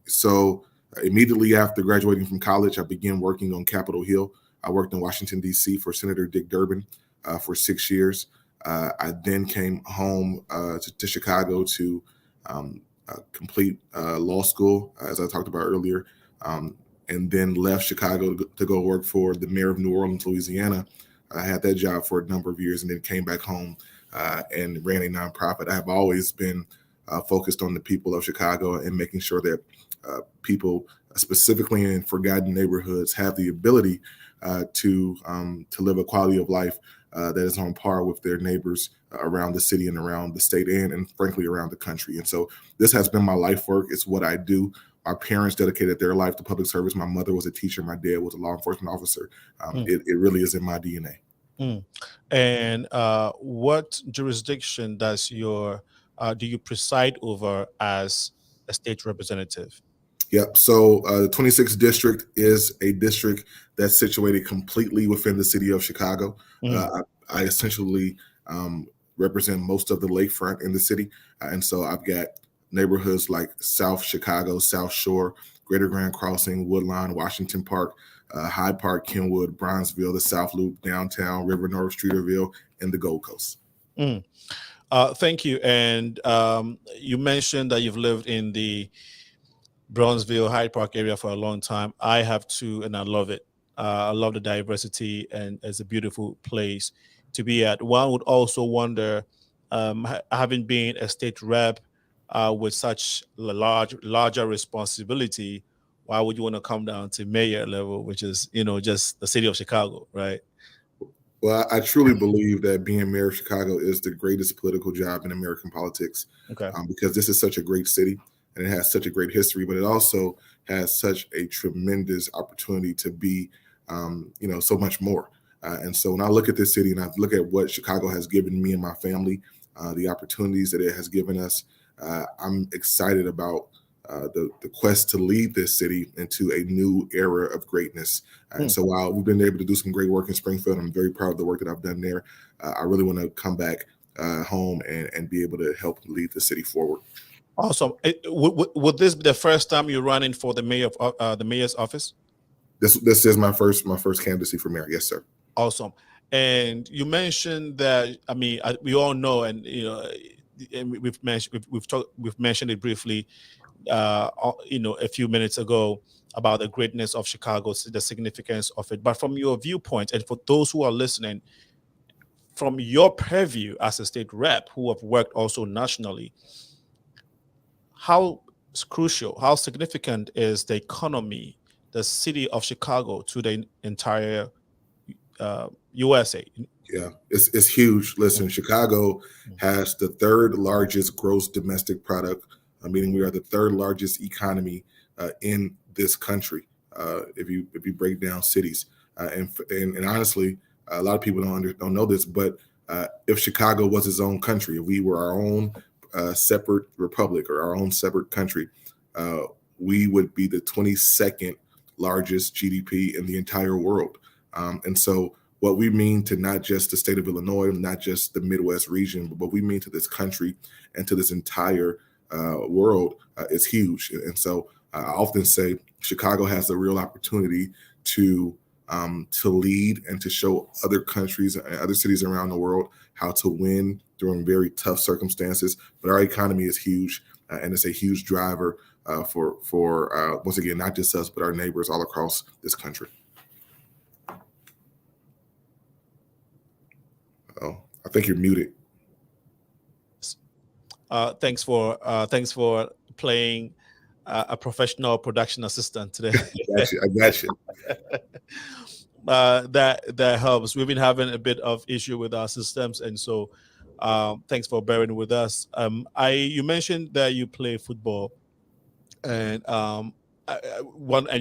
So immediately after graduating from college, I began working on Capitol Hill. I worked in Washington, D.C. for Senator Dick Durbin for 6 years. I then came home to Chicago to complete law school, as I talked about earlier, and then left Chicago to go work for the mayor of New Orleans, Louisiana. I had that job for a number of years and then came back home and ran a nonprofit. I have always been focused on the people of Chicago and making sure that people, specifically in forgotten neighborhoods, have the ability to live a quality of life that is on par with their neighbors around the city and around the state and frankly around the country. And so this has been my life work. It's what I do. My parents dedicated their life to public service. My mother was a teacher. My dad was a law enforcement officer. It really is in my DNA. And what jurisdiction do you preside over as a state representative? Yep. So the 26th district is a district that's situated completely within the city of Chicago. I essentially represent most of the lakefront in the city. And so I've got neighborhoods like South Chicago, South Shore, Greater Grand Crossing, Woodlawn, Washington Park, Hyde Park, Kenwood, Bronzeville, the South Loop, downtown, River North, Streeterville, and the Gold Coast. Thank you. And you mentioned that you've lived in the Bronzeville, Hyde Park area for a long time. I have too, and I love it. I love the diversity, and it's a beautiful place to be at. One would also wonder, having been a state rep with such larger responsibility, why would you want to come down to mayor level, which is, just the city of Chicago, right? Well, I truly believe that being mayor of Chicago is the greatest political job in American politics. Okay. Because this is such a great city and it has such a great history, but it also has such a tremendous opportunity to be, so much more. And so when I look at this city and I look at what Chicago has given me and my family, the opportunities that it has given us, I'm excited about the quest to lead this city into a new era of greatness. And so while we've been able to do some great work in Springfield, I'm very proud of the work that I've done there. I really want to come back home and be able to help lead the city forward. Awesome. Would this be the first time you're running for the mayor's office? This is my first candidacy for mayor. Yes, sir. Awesome. And you mentioned that, we all know, and we've mentioned it briefly, a few minutes ago about the greatness of Chicago, the significance of it. But from your viewpoint, and for those who are listening, from your purview as a state rep who have worked also nationally, how crucial, how significant is the economy, the city of Chicago, to the entire USA? Yeah, it's huge. Listen, Chicago has the third largest gross domestic product, meaning we are the third largest economy in this country. If you break down cities, and honestly, a lot of people don't know this, but if Chicago was its own country, if we were our own separate republic or our own separate country, we would be the 22nd largest GDP in the entire world. And so what we mean to not just the state of Illinois, not just the Midwest region, but what we mean to this country and to this entire world is huge. And so I often say Chicago has a real opportunity to lead and to show other countries and other cities around the world how to win during very tough circumstances. But our economy is huge, and it's a huge driver for once again, not just us, but our neighbors all across this country. Oh, I think you're muted. Thanks for playing a professional production assistant today. I got you. That helps. We've been having a bit of issue with our systems, and so thanks for bearing with us. You mentioned that you play football, and and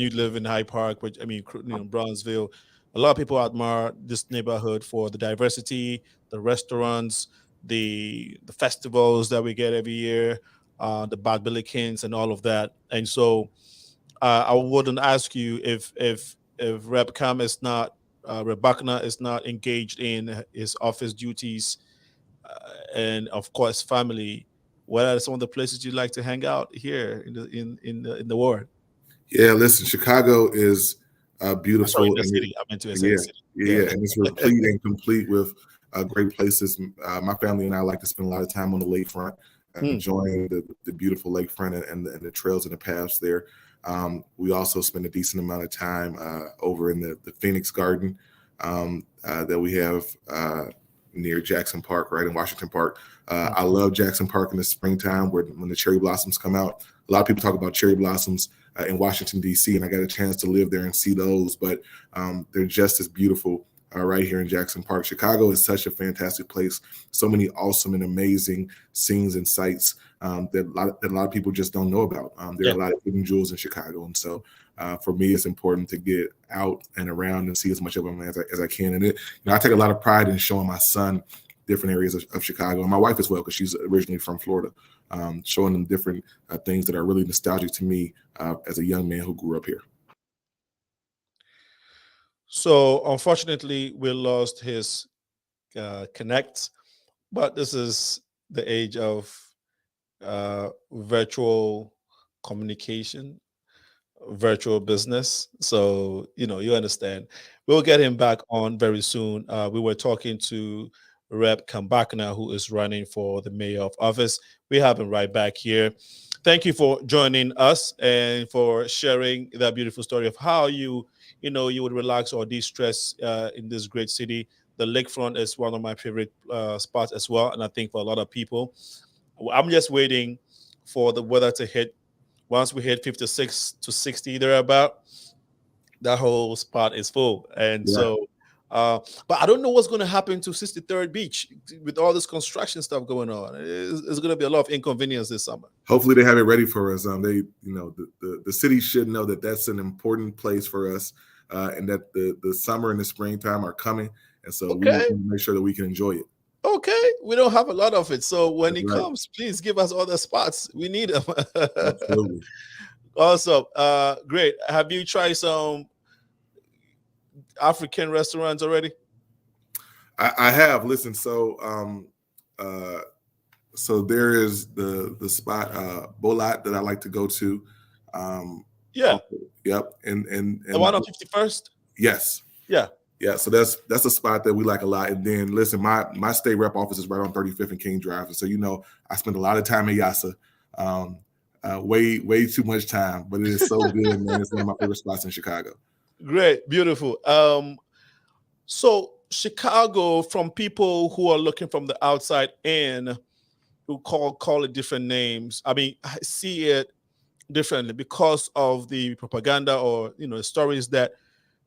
you live in Hyde Park, which Bronzeville. A lot of people admire this neighborhood for the diversity, the restaurants, the festivals that we get every year, the Bad Billikens and all of that. And so I wouldn't ask you if Rep Kam is not, Rep Buckner is not engaged in his office duties and of course family. What are some of the places you'd like to hang out here in the ward? Yeah, listen, Chicago is beautiful. Sorry, the city. I meant to say city. Yeah, and it's replete and complete with great places. My family and I like to spend a lot of time on the lakefront, enjoying the beautiful lakefront and the trails and the paths there. We also spend a decent amount of time over in the Phoenix Garden that we have near Jackson Park, right in Washington Park. I love Jackson Park in the springtime when the cherry blossoms come out. A lot of people talk about cherry blossoms in Washington, D.C., and I got a chance to live there and see those, but they're just as beautiful right here in Jackson Park. Chicago is such a fantastic place. So many awesome and amazing scenes and sights that a lot of people just don't know about. There are a lot of hidden jewels in Chicago. And so for me, it's important to get out and around and see as much of them as I can. And I take a lot of pride in showing my son different areas of Chicago, and my wife as well, because she's originally from Florida, showing them different things that are really nostalgic to me as a young man who grew up here. So unfortunately, we lost his connect, but this is the age of virtual communication, virtual business. So, you understand. We'll get him back on very soon. We were talking to Rep. Kam Buckner, who is running for the mayor of office. We have him right back here. Thank you for joining us and for sharing that beautiful story of how you would relax or de-stress in this great city. The lakefront is one of my favorite spots as well, and I think for a lot of people. I'm just waiting for the weather to hit. Once we hit 56 to 60 thereabout, that whole spot is full. And so, but I don't know what's going to happen to 63rd Beach with all this construction stuff going on. It's going to be a lot of inconvenience this summer. Hopefully they have it ready for us. The city should know that that's an important place for us, and that the summer and the springtime are coming. And so we need to make sure that we can enjoy it. Okay, we don't have a lot of it. So when it comes, please give us all the spots. We need them. Absolutely. Awesome. Great. Have you tried some African restaurants already? I have. Listen, so there is the spot Bolat that I like to go to. Yep. And the one on 51st? Yes. Yeah, so that's a spot that we like a lot. And then listen, my state rep office is right on 35th and King Drive. And so I spend a lot of time at Yasa. Way too much time, but it is so good, man. It's one of my favorite spots in Chicago. Great, beautiful. So Chicago, from people who are looking from the outside in, who call it different names. I mean, I see it differently because of the propaganda or stories that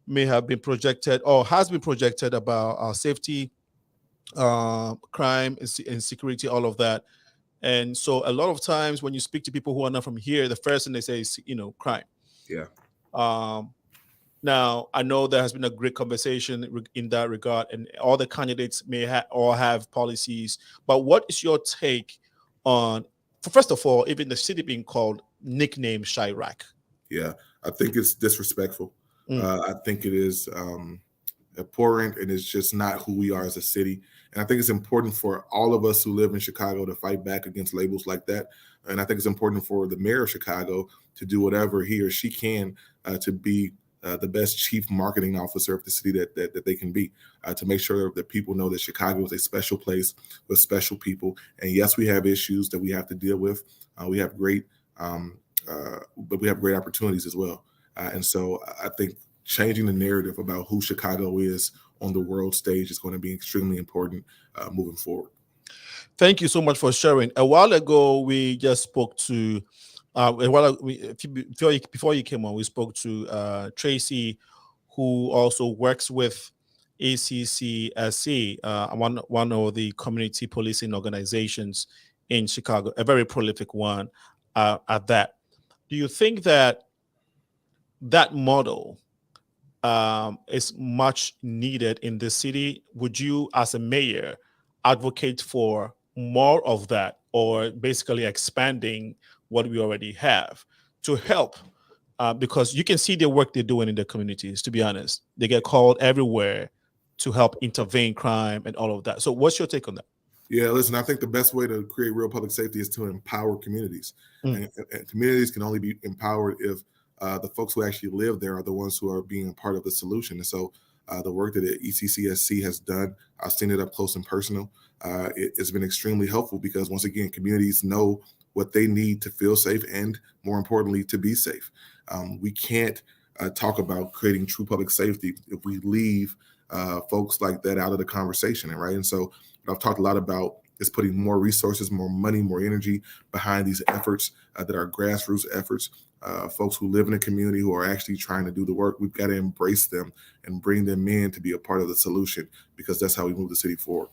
may have been projected or has been projected about our safety, crime, insecurity, all of that. And so a lot of times when you speak to people who are not from here, the first thing they say is, crime. Yeah. Now, I know there has been a great conversation in that regard, and all the candidates may have policies. But what is your take on, first of all, even the city being called nicknamed Chirac? Yeah, I think it's disrespectful. I think it is abhorrent, and it's just not who we are as a city. And I think it's important for all of us who live in Chicago to fight back against labels like that. And I think it's important for the mayor of Chicago to do whatever he or she can to be the best chief marketing officer of the city that they can be, to make sure that people know that Chicago is a special place with special people. And yes, we have issues that we have to deal with. We have great, but we have great opportunities as well. And so I think changing the narrative about who Chicago is on the world stage is going to be extremely important moving forward. Thank you so much for sharing. A while ago, we just spoke to, before you came on, we spoke to Tracy, who also works with ACCSC, one of the community policing organizations in Chicago, a very prolific one at that. Do you think that model is much needed in the city? Would you, as a mayor, advocate for more of that, or basically expanding what we already have to help? Because you can see the work they're doing in the communities, to be honest. They get called everywhere to help intervene crime and all of that. So what's your take on that? Yeah, listen, I think the best way to create real public safety is to empower communities. And communities can only be empowered if the folks who actually live there are the ones who are being a part of the solution. And so The work that the ECCSC has done, I've seen it up close and personal. It's been extremely helpful because, once again, communities know what they need to feel safe and, more importantly, to be safe. We can't talk about creating true public safety if we leave folks like that out of the conversation, right? And so what I've talked a lot about is putting more resources, more money, more energy behind these efforts that are grassroots efforts. Folks who live in a community who are actually trying to do the work, we've got to embrace them and bring them in to be a part of the solution, because that's how we move the city forward.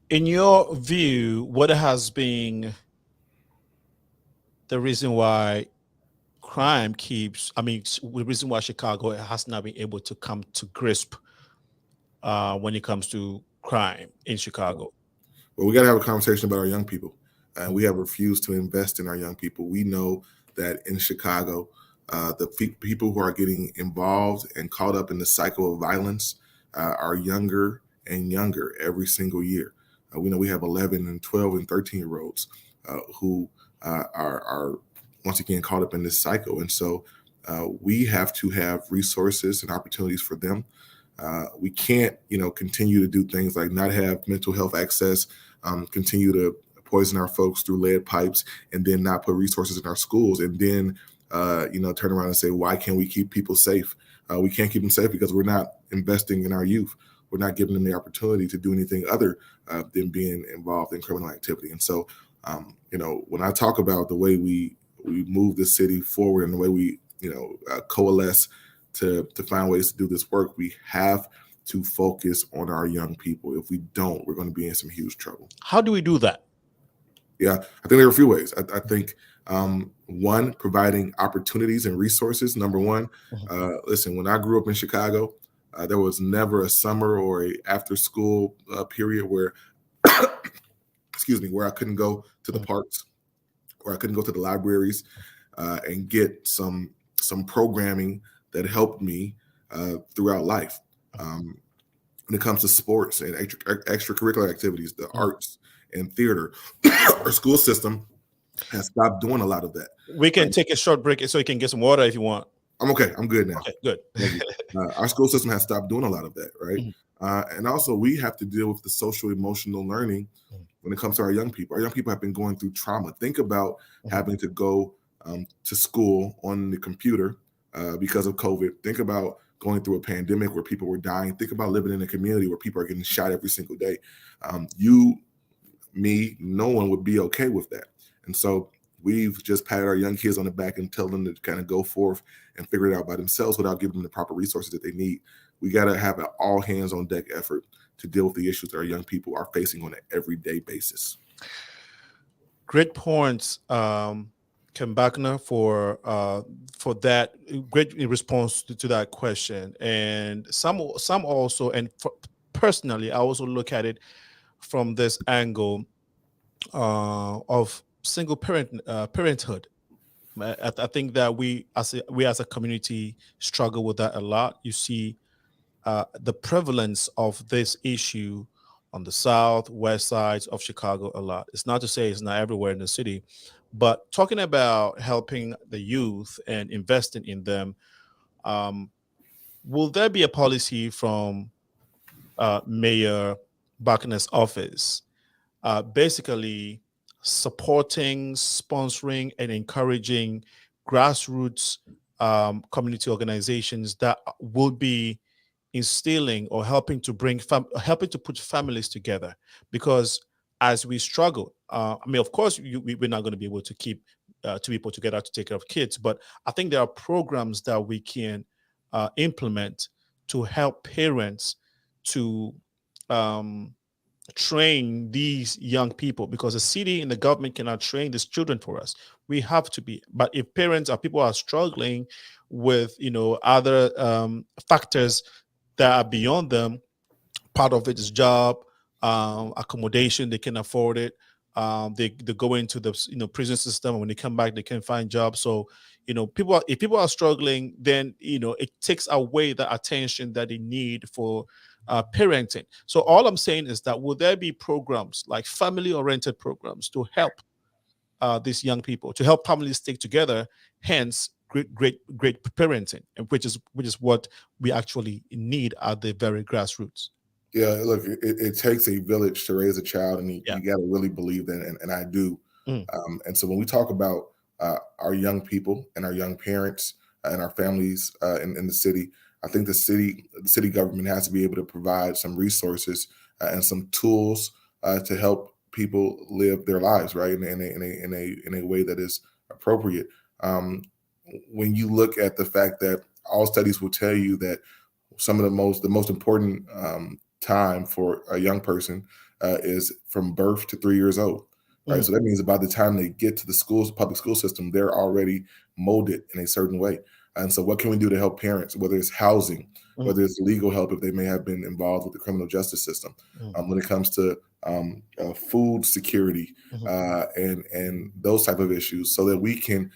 In your view, what has been the reason why crime keeps, the reason why Chicago has not been able to come to grasp when it comes to crime in Chicago? Well, we got to have a conversation about our young people. We have refused to invest in our young people. We know that in Chicago, the people who are getting involved and caught up in the cycle of violence are younger and younger every single year. We know we have 11 and 12 and 13-year-olds who are once again caught up in this cycle. And so we have to have resources and opportunities for them. We can't, continue to do things like not have mental health access, continue to poison our folks through lead pipes, and then not put resources in our schools, and then, turn around and say, why can't we keep people safe? We can't keep them safe because we're not investing in our youth. We're not giving them the opportunity to do anything other than being involved in criminal activity. And so, when I talk about the way we move the city forward and the way we, coalesce to find ways to do this work, we have to focus on our young people. If we don't, we're going to be in some huge trouble. How do we do that? Yeah, I think there are a few ways. I think one, providing opportunities and resources. Number one, listen, when I grew up in Chicago, there was never a summer or a after school period where, where I couldn't go to the parks, or I couldn't go to the libraries and get some programming that helped me throughout life. When it comes to sports and extracurricular activities, the arts and theater, our school system has stopped doing a lot of that. We can take a short break so you can get some water if you want. I'm okay. I'm good now. Okay, good. Our school system has stopped doing a lot of that, right? And also, we have to deal with the social emotional learning when it comes to our young people. Our young people have been going through trauma. Think about having to go to school on the computer because of COVID. Think about going through a pandemic where people were dying. Think about living in a community where people are getting shot every single day. No one would be okay with that. And so we've just patted our young kids on the back and tell them to kind of go forth and figure it out by themselves without giving them the proper resources that they need. We got to have an all hands on deck effort to deal with the issues that our young people are facing on an everyday basis. Great points, Kam Buckner, for that great response to that question. And some also, and personally, I also look at it from this angle of single parenthood. I think that we as a community struggle with that a lot. You see the prevalence of this issue on the south, west sides of Chicago a lot. It's not to say it's not everywhere in the city, but talking about helping the youth and investing in them, will there be a policy from Mayor Buckner's office basically supporting, sponsoring, and encouraging grassroots community organizations that will be instilling or helping to put families together? Because as we struggle, of course, we're not going to be able to keep two people together to take care of kids, but I think there are programs that we can implement to help parents to train these young people, because the city and the government cannot train these children for us. We have to be. But if parents or people are struggling with other factors that are beyond them, part of it is job, accommodation, they can afford it. They go into the prison system, and when they come back, they can find jobs. So if people are struggling, then it takes away the attention that they need for parenting. So all I'm saying is that, will there be programs like family-oriented programs to help these young people, to help families stick together, hence great parenting, and which is what we actually need at the very grassroots. Yeah, look, it takes a village to raise a child, and Yeah. you got to really believe that, and I do. Mm. And so when we talk about our young people and our young parents and our families in the city, I think the city government has to be able to provide some resources and some tools to help people live their lives right in a way that is appropriate. When you look at the fact that all studies will tell you that some of the most important time for a young person is from birth to 3 years old. Right. So that means by the time they get to the schools, public school system, they're already molded in a certain way. And so what can we do to help parents, whether it's housing, whether it's legal help if they may have been involved with the criminal justice system, when it comes to food security and those type of issues, so that we can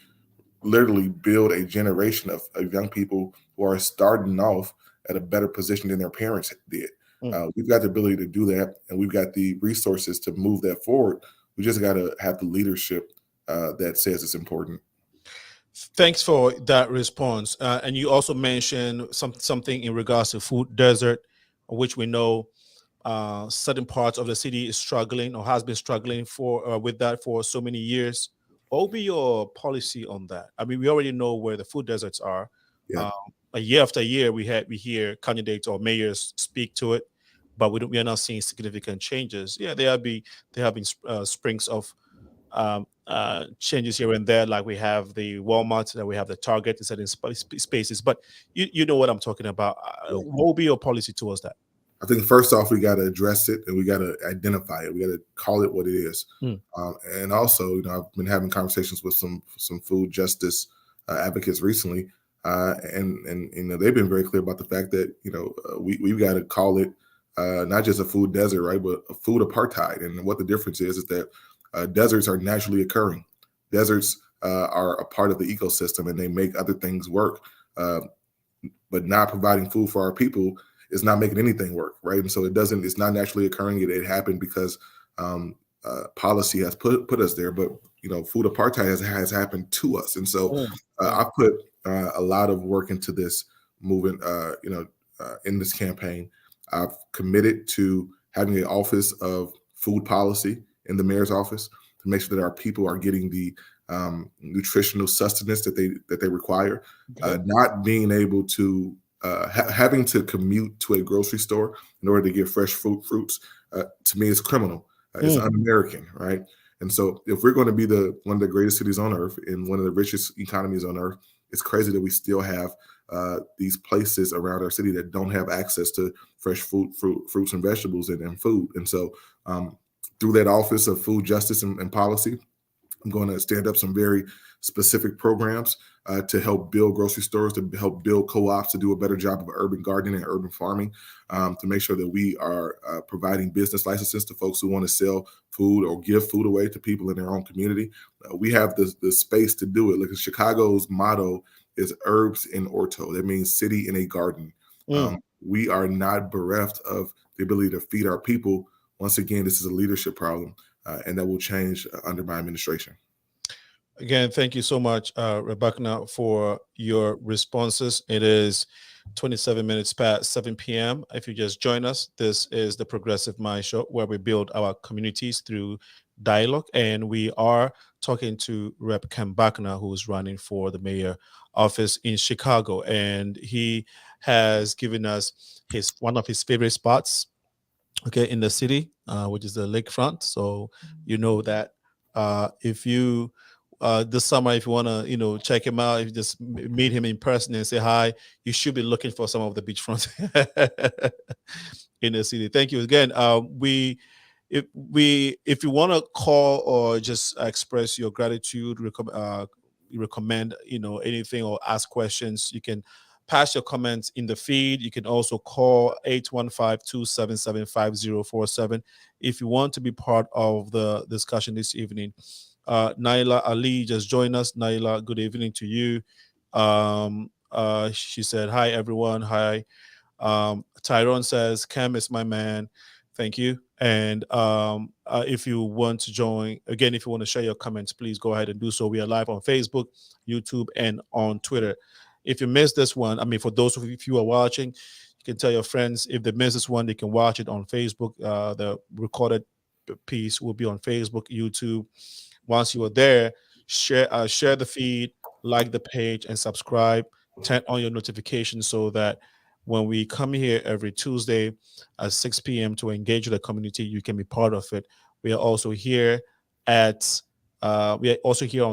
literally build a generation of young people who are starting off at a better position than their parents did. We've got the ability to do that, and we've got the resources to move that forward. We just got to have the leadership that says it's important. Thanks for that response. And you also mentioned something in regards to food desert, which we know certain parts of the city is struggling or has been struggling for with that for so many years. What will be your policy on that? I mean, we already know where the food deserts are. Yeah. A year after year, we hear candidates or mayors speak to it, but we are not seeing significant changes. Yeah, there have been springs of changes here and there, like we have the Walmart, that we have the Target in certain spaces. But you know what I'm talking about. What will be your policy towards that? I think first off, we got to address it and we got to identify it. We got to call it what it is. And also, I've been having conversations with some food justice advocates recently, and they've been very clear about the fact that we've got to call it not just a food desert, right, but a food apartheid. And what the difference is that deserts are naturally occurring. Deserts are a part of the ecosystem, and they make other things work. But not providing food for our people is not making anything work, right? And so it's not naturally occurring. It happened because policy has put us there. But food apartheid has happened to us, and so I put a lot of work into this movement. In this campaign, I've committed to having an office of food policy in the mayor's office to make sure that our people are getting the nutritional sustenance that they require. Not being able to having to commute to a grocery store in order to get fresh fruits, to me, is criminal. It's un-American, right? And so if we're going to be one of the greatest cities on earth and one of the richest economies on earth, it's crazy that we still have these places around our city that don't have access to fresh fruits and vegetables and food. And so through that Office of Food Justice and Policy, I'm going to stand up some very specific programs to help build grocery stores, to help build co-ops, to do a better job of urban gardening and urban farming, to make sure that we are providing business licenses to folks who want to sell food or give food away to people in their own community. We have the space to do it. Look, Chicago's motto is Herbs in Orto. That means city in a garden. We are not bereft of the ability to feed our people. Once again, this is a leadership problem, and that will change under my administration. Again, thank you so much, Rebecca, for your responses. It is 27 minutes past 7 p.m. If you just join us, this is the Progressive Mind Show, where we build our communities through dialogue. And we are talking to Rep. Kam Buckner, who is running for the mayor office in Chicago. And he has given us one of his favorite spots, in the city, which is the lakefront. So you know that if you this summer, if you want to, check him out, if you just meet him in person and say hi, you should be looking for some of the beachfront in the city. Thank you again. If you want to call or just express your gratitude, recommend, anything or ask questions, you can pass your comments in the feed. You can also call 815-277-5047 if you want to be part of the discussion this evening. Naila Ali just joined us. Naila, good evening to you. She said, hi, everyone. Hi. Tyrone says, Cam is my man. Thank you. And if you want to join, again, if you want to share your comments, please go ahead and do so. We are live on Facebook, YouTube, and on Twitter. If you missed this one, I mean, for those of you who are watching, you can tell your friends. If they miss this one, they can watch it on Facebook. The recorded piece will be on Facebook, YouTube. Once you are there, share the feed, like the page, and subscribe. Turn on your notifications so that when we come here every Tuesday at 6 p.m. to engage with the community, you can be part of it. We are also here on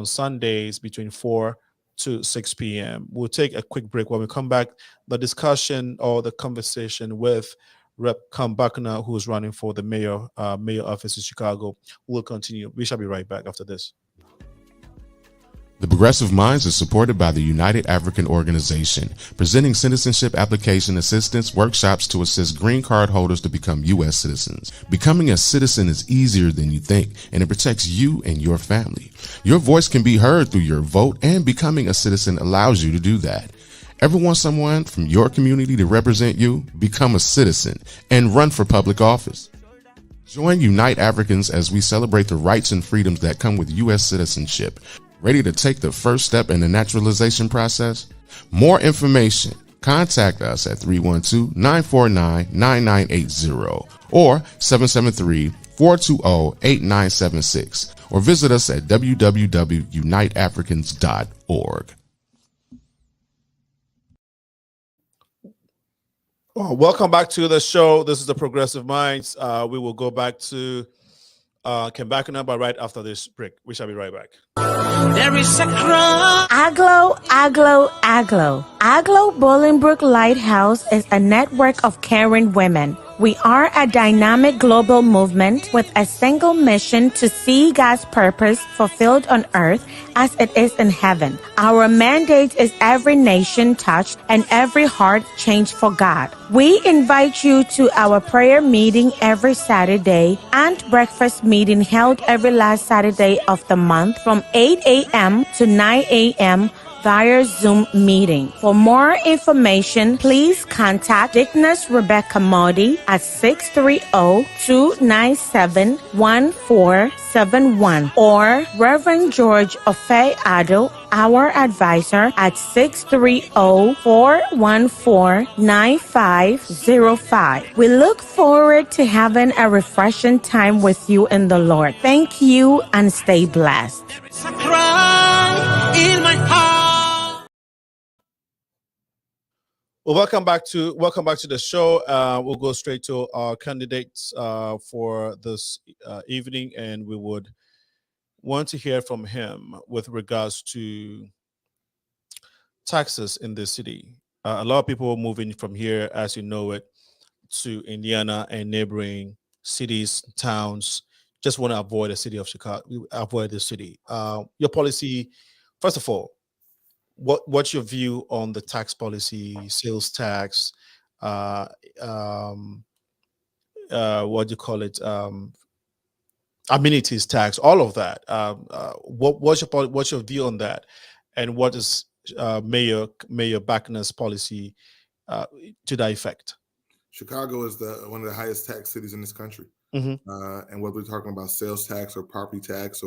Sundays between 4 to 6 p.m. We'll take a quick break. When we come back, the discussion or the conversation with Rep. Kam Buckner, who is running for the mayor office in Chicago, will continue. We shall be right back after this. The Progressive Minds is supported by the United African Organization, presenting citizenship application assistance workshops to assist green card holders to become U.S. citizens. Becoming a citizen is easier than you think, and it protects you and your family. Your voice can be heard through your vote, and becoming a citizen allows you to do that. Ever want someone from your community to represent you? Become a citizen and run for public office. Join Unite Africans as we celebrate the rights and freedoms that come with U.S. citizenship. Ready to take the first step in the naturalization process? More information. Contact us at 312-949-9980 or 773-420-8976 or visit us at www.uniteafricans.org. Well, welcome back to the show. This is the Progressive Minds. We will go back to Kam Buckner, but right after this break. We shall be right back. There is a cry. Aglo, Aglo, Aglo. Aglo Bolingbrook Lighthouse is a network of caring women. We are a dynamic global movement with a single mission to see God's purpose fulfilled on earth as it is in heaven. Our mandate is every nation touched and every heart changed for God. We invite you to our prayer meeting every Saturday and breakfast meeting held every last Saturday of the month from 8 a.m. to 9 a.m. via Zoom meeting. For more information, please contact Dickness Rebecca Modi at 630-297-1471 or Reverend George Ofe Ado, our advisor, at 630-414-9505. We look forward to having a refreshing time with you in the Lord. Thank you and stay blessed. There's a cry in my heart. Well, welcome back to the show. We'll go straight to our candidates for this evening, and we would want to hear from him with regards to taxes in the city. A lot of people are moving from here, as you know it, to Indiana and neighboring cities, towns. Just want to avoid the city of Chicago, avoid the city. Your policy, first of all, what's your view on the tax policy, sales tax, what do you call it, amenities tax, all of that? What's your view on that, and what is Mayor Buckner's policy to that effect? Chicago is one of the highest tax cities in this country. Mm-hmm. And whether we're talking about sales tax or property tax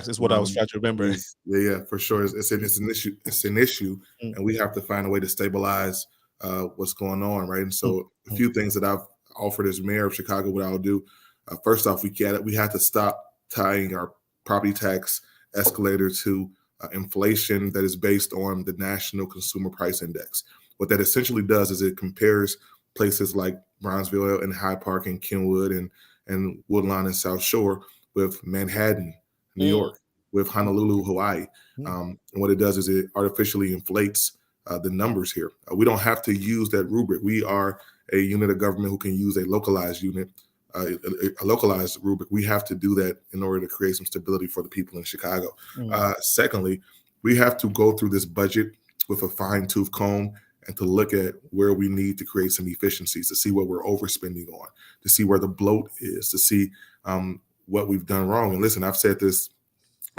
is what I was trying to remember. Yeah, for sure. It's an issue. It's an issue, and we have to find a way to stabilize what's going on, right? And so, a few things that I've offered as mayor of Chicago, what I'll do. First off, we have to stop tying our property tax escalator to inflation that is based on the National Consumer Price Index. What that essentially does is it compares places like Bronzeville and Hyde Park and Kenwood and Woodlawn and South Shore with Manhattan, New York, with Honolulu, Hawaii. And what it does is it artificially inflates the numbers here. We don't have to use that rubric. We are a unit of government who can use a localized unit, a localized rubric. We have to do that in order to create some stability for the people in Chicago. Secondly, we have to go through this budget with a fine-tooth comb and to look at where we need to create some efficiencies, to see what we're overspending on, to see where the bloat is, to see what we've done wrong. And listen, I've said this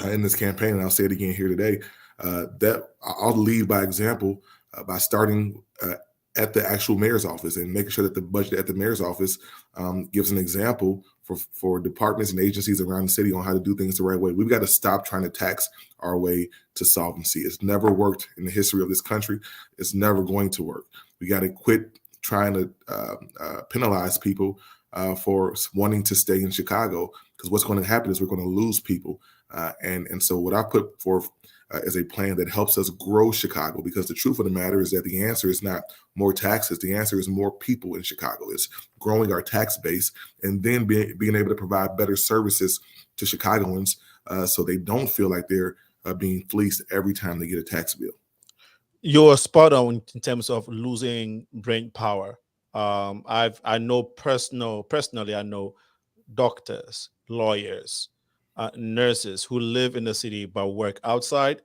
in this campaign, and I'll say it again here today, that I'll lead by example by starting at the actual mayor's office, and making sure that the budget at the mayor's office gives an example for departments and agencies around the city on how to do things the right way. We've got to stop trying to tax our way to solvency. It's never worked in the history of this country. It's never going to work. We got to quit trying to penalize people for wanting to stay in Chicago, because what's going to happen is we're going to lose people. And so what I put forth is a plan that helps us grow Chicago, because the truth of the matter is that the answer is not more taxes. The answer is more people in Chicago. It's growing our tax base and then being able to provide better services to Chicagoans so they don't feel like they're being fleeced every time they get a tax bill. You're spot on in terms of losing brain power. I know personally, I know doctors, lawyers, nurses who live in the city but work outside,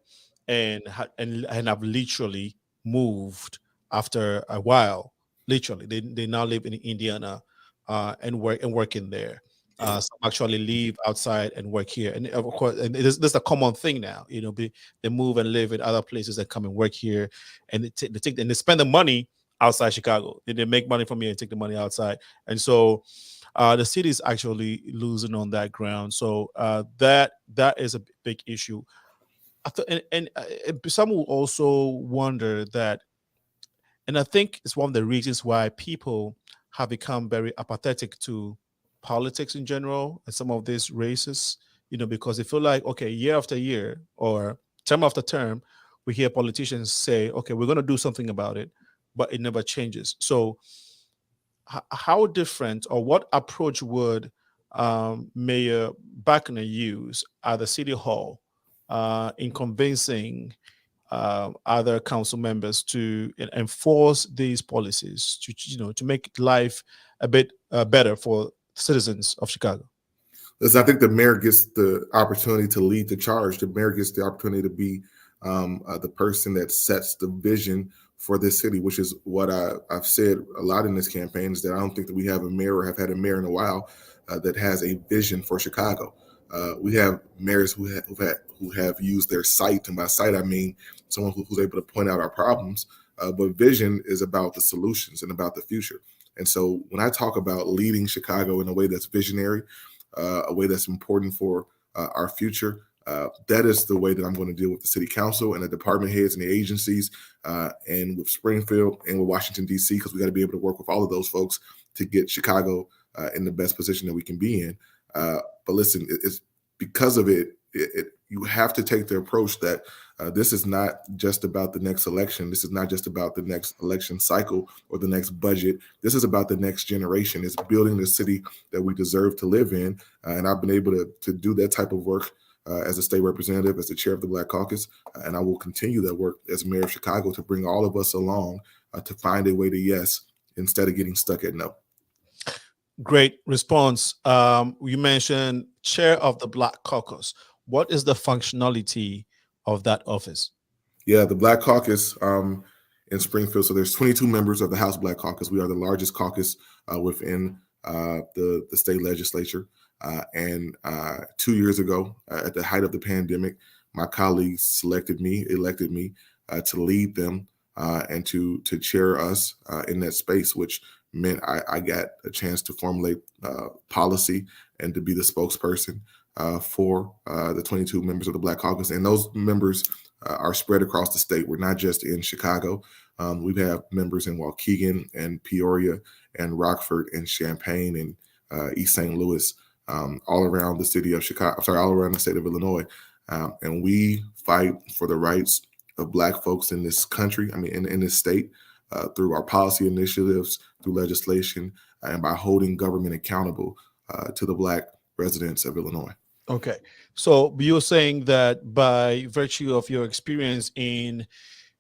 and have literally moved after a while. Literally, they now live in Indiana and work in there. Some actually leave outside and work here, and of course, and this is a common thing now. They move and live in other places and come and work here, and they spend the money outside Chicago. They make money from here and take the money outside, and so the city is actually losing on that ground. So that is a big issue. And some will also wonder that, and I think it's one of the reasons why people have become very apathetic to politics in general and some of these races, because they feel like, okay, year after year or term after term, we hear politicians say, okay, we're going to do something about it, but it never changes. So how different, or what approach would Mayor Buckner use at the City Hall in convincing other council members to enforce these policies to make life a bit better for citizens of Chicago? Listen, I think the mayor gets the opportunity to lead the charge. The mayor gets the opportunity to be the person that sets the vision for this city, which is what I've said a lot in this campaign, is that I don't think that we have a mayor or have had a mayor in a while that has a vision for Chicago. We have mayors who have used their sight, and by sight I mean someone who's able to point out our problems. But vision is about the solutions and about the future. And so when I talk about leading Chicago in a way that's visionary, a way that's important for our future, that is the way that I'm going to deal with the city council and the department heads and the agencies, and with Springfield and with Washington, D.C., because we got to be able to work with all of those folks to get Chicago in the best position that we can be in. But listen, it's because of it, you have to take the approach that this is not just about the next election. This is not just about the next election cycle or the next budget. This is about the next generation. It's building the city that we deserve to live in. And I've been able to do that type of work as a state representative, as the chair of the Black Caucus. And I will continue that work as mayor of Chicago to bring all of us along to find a way to yes instead of getting stuck at no. Great response. You mentioned chair of the Black Caucus. What is the functionality of that office? Yeah, the Black Caucus in Springfield. So there's 22 members of the House Black Caucus. We are the largest caucus within the state legislature. And 2 years ago, at the height of the pandemic, my colleagues elected me to lead them and to chair us in that space, which meant I got a chance to formulate policy and to be the spokesperson for the 22 members of the Black Caucus. And those members are spread across the state. We're not just in Chicago. We have members in Waukegan and Peoria and Rockford and Champaign and East St. Louis, all around the city of Chicago, all around the state of Illinois. And we fight for the rights of Black folks in this country, in this state, through our policy initiatives, through legislation, and by holding government accountable to the Black residents of Illinois. Okay. So you're saying that by virtue of your experience in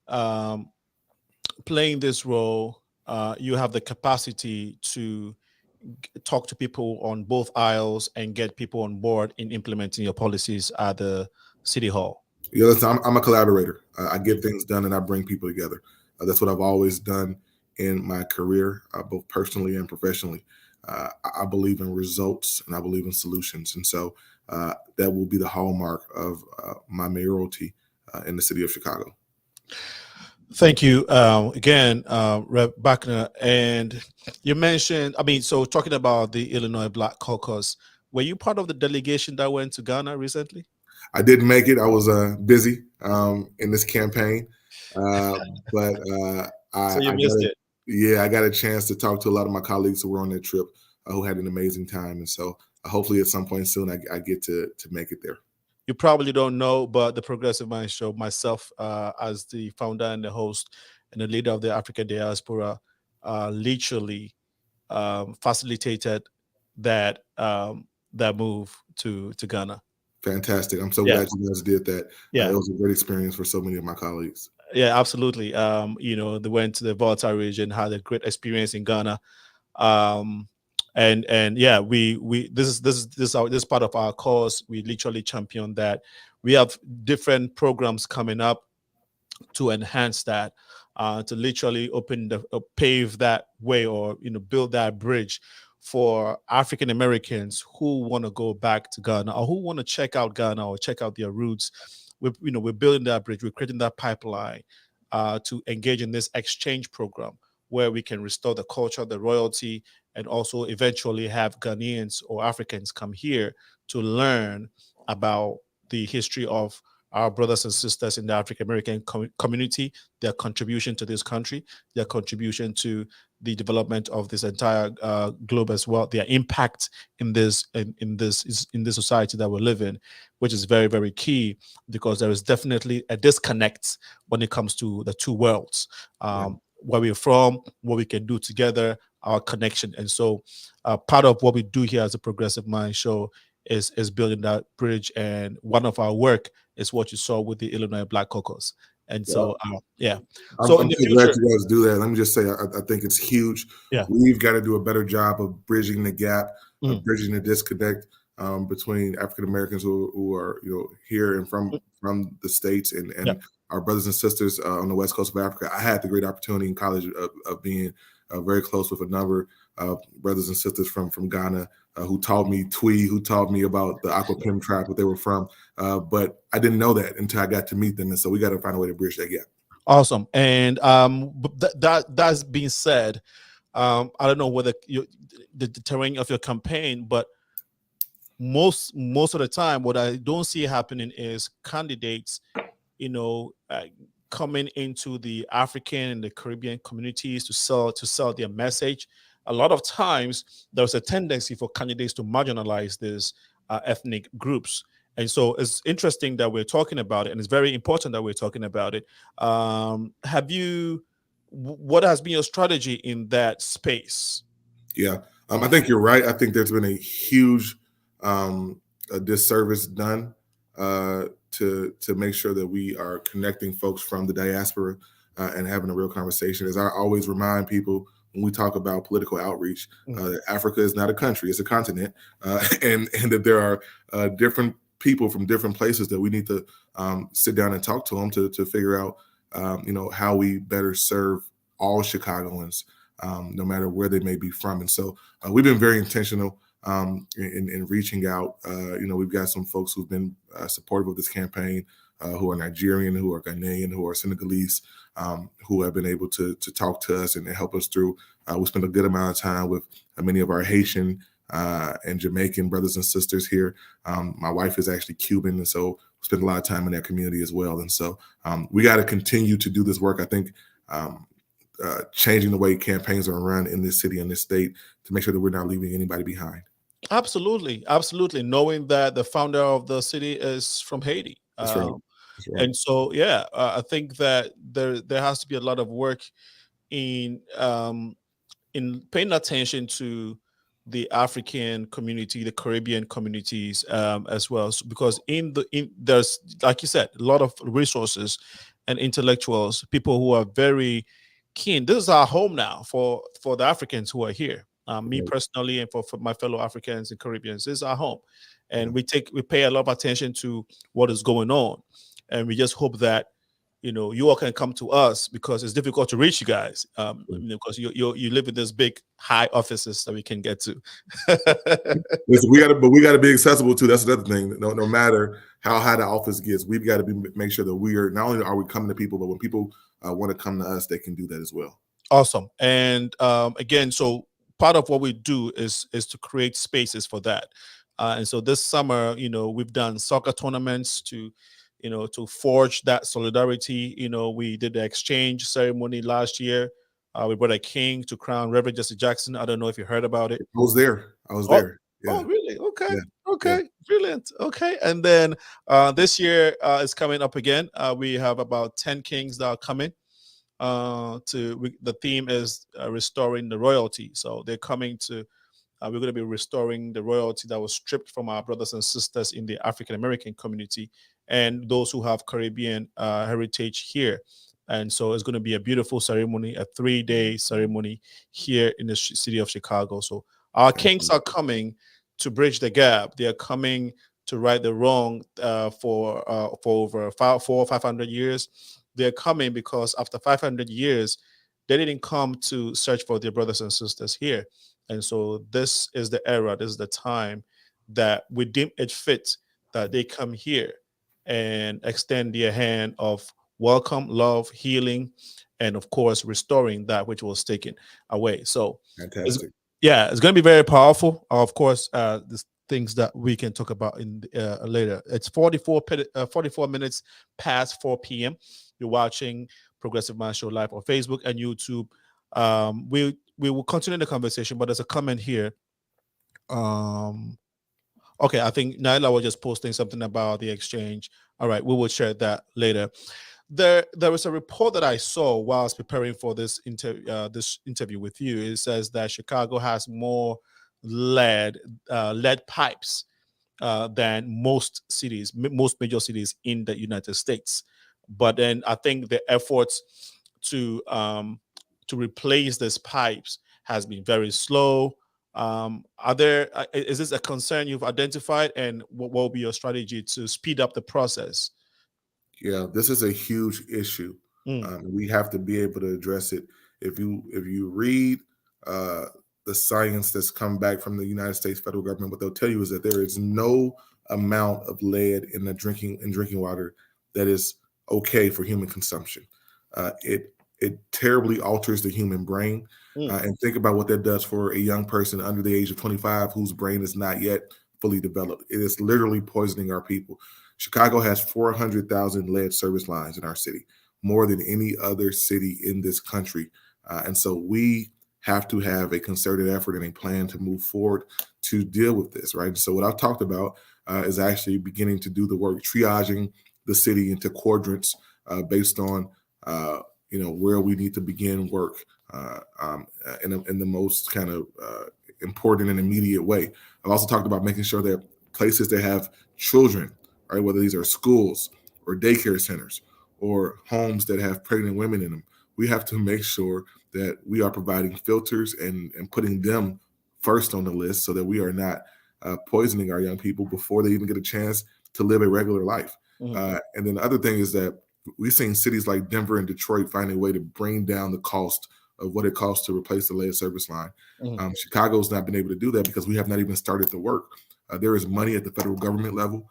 playing this role, you have the capacity to talk to people on both aisles and get people on board in implementing your policies at the City Hall. Yeah, listen, I'm a collaborator. I get things done and I bring people together. That's what I've always done in my career, both personally and professionally. I believe in results and I believe in solutions. And so that will be the hallmark of my mayoralty in the city of Chicago. Thank you again, Rep. Buckner. And you mentioned, so talking about the Illinois Black Caucus, were you part of the delegation that went to Ghana recently? I didn't make it. I was busy in this campaign, but So you missed it. Yeah, I got a chance to talk to a lot of my colleagues who were on that trip, who had an amazing time, and so hopefully at some point soon I get to make it there. You probably don't know, but the Progressive Mind Show, myself as the founder and the host and the leader of the African diaspora, literally facilitated that that move to Ghana. Fantastic! I'm so glad you guys did that. Yeah, it was a great experience for so many of my colleagues. Yeah, absolutely. They went to the Volta region, had a great experience in Ghana. And yeah, we this is part of our cause. We literally champion that. We have different programs coming up to enhance that, to literally pave that way, or build that bridge for African Americans who want to go back to Ghana, or who want to check out Ghana or check out their roots. We're building that bridge. We're creating that pipeline to engage in this exchange program where we can restore the culture, the royalty, and also eventually have Ghanaians or Africans come here to learn about the history of our brothers and sisters in the African American community, their contribution to this country, their contribution to the development of this entire globe as well, their impact in this society that we live in, which is very, very key, because there is definitely a disconnect when it comes to the two worlds, where we're from, what we can do together, our connection. And so part of what we do here as a Progressive Mind Show is building that bridge, and one of our work is what you saw with the Illinois Black Caucus. And so so I'm so glad you guys do that. Let me just say, I think it's huge. We've got to do a better job of bridging the gap, of bridging the disconnect between African Americans who are here and from the States and our brothers and sisters on the West Coast of Africa. I had the great opportunity in college of being very close with a number of brothers and sisters from Ghana, who taught me Twi, who taught me about the Aquapim tribe, what they were from. But I didn't know that until I got to meet them. And so we got to find a way to bridge that gap. Awesome. And that's being said, I don't know whether the terrain of your campaign, but most of the time, what I don't see happening is candidates, coming into the African and the Caribbean communities to sell their message. A lot of times there's a tendency for candidates to marginalize these ethnic groups. And so it's interesting that we're talking about it, and it's very important that we're talking about it. What has been your strategy in that space? Yeah, I think you're right. I think there's been a huge disservice done to make sure that we are connecting folks from the diaspora and having a real conversation. As I always remind people when we talk about political outreach, Africa is not a country, it's a continent, and that there are different people from different places that we need to sit down and talk to them to figure out, how we better serve all Chicagoans, no matter where they may be from. And so we've been very intentional in reaching out. We've got some folks who've been supportive of this campaign, who are Nigerian, who are Ghanaian, who are Senegalese, who have been able to talk to us and help us through. We spent a good amount of time with many of our Haitian and Jamaican brothers and sisters here. My wife is actually Cuban, and so we spend a lot of time in that community as well. And so we got to continue to do this work. I think changing the way campaigns are run in this city and this state to make sure that we're not leaving anybody behind. Absolutely. Knowing that the founder of the city is from Haiti. That's right. And so, I think that there has to be a lot of work in paying attention to the African community, the Caribbean communities as well, because there's, like you said, a lot of resources and intellectuals, people who are very keen. This is our home now for the Africans who are here. Me personally, and for my fellow Africans and Caribbeans, this is our home, and we pay a lot of attention to what is going on, and we just hope that you all can come to us, because it's difficult to reach you guys, because you live in this big high offices that we can get to. Listen, we got to be accessible too. That's another thing. No matter how high the office gets, we've got to make sure that we are not only are we coming to people, but when people want to come to us, they can do that as well. Awesome. And again, so part of what we do is to create spaces for that. And so this summer, we've done soccer tournaments to forge that solidarity. We did the exchange ceremony last year. We brought a king to crown Reverend Jesse Jackson. I don't know if you heard about it. I was there. Oh, Yeah. oh, really? Okay. Yeah. Okay. Yeah. Brilliant. Okay. And then this year is coming up again. We have about 10 kings that are coming. The theme is restoring the royalty. So they're coming to. We're going to be restoring the royalty that was stripped from our brothers and sisters in the African American community and those who have Caribbean heritage here. And so it's going to be a beautiful ceremony, a 3-day ceremony here in the city of Chicago. So our kings are coming to bridge the gap. They are coming to right the wrong for over 400 or 500 years. They're coming because after 500 years, they didn't come to search for their brothers and sisters here. And so this is the era, this is the time that we deem it fit that they come here and extend their hand of welcome, love, healing, and of course, restoring that which was taken away. So fantastic. It's going to be very powerful. Of course, the things that we can talk about in later. It's 44 minutes past 4 p.m. You're watching Progressive Mind Show live on Facebook and YouTube. We will continue the conversation, but there's a comment here. Okay, I think Naila was just posting something about the exchange. All right, we will share that later. There was a report that I saw while I was preparing for this interview with you. It says that Chicago has more lead pipes than most major cities in the United States. But then I think the efforts to replace these pipes has been very slow. Is this a concern you've identified, and what will be your strategy to speed up the process? Yeah, this is a huge issue. We have to be able to address it. If you read the science that's come back from the United States federal government, what they'll tell you is that there is no amount of lead in drinking water that is okay for human consumption. It terribly alters the human brain. And think about what that does for a young person under the age of 25 whose brain is not yet fully developed. It is literally poisoning our people. Chicago has 400,000 lead service lines in our city, more than any other city in this country. And so we have to have a concerted effort and a plan to move forward to deal with this, right? So what I've talked about is actually beginning to do the work, triaging the city into quadrants based on where we need to begin work in the most kind of important and immediate way. I've also talked about making sure that places that have children, right, whether these are schools or daycare centers or homes that have pregnant women in them, we have to make sure that we are providing filters and putting them first on the list so that we are not poisoning our young people before they even get a chance to live a regular life. And then the other thing is that we've seen cities like Denver and Detroit find a way to bring down the cost of what it costs to replace the lead service line. Chicago's not been able to do that because we have not even started the work. There is money at the federal government level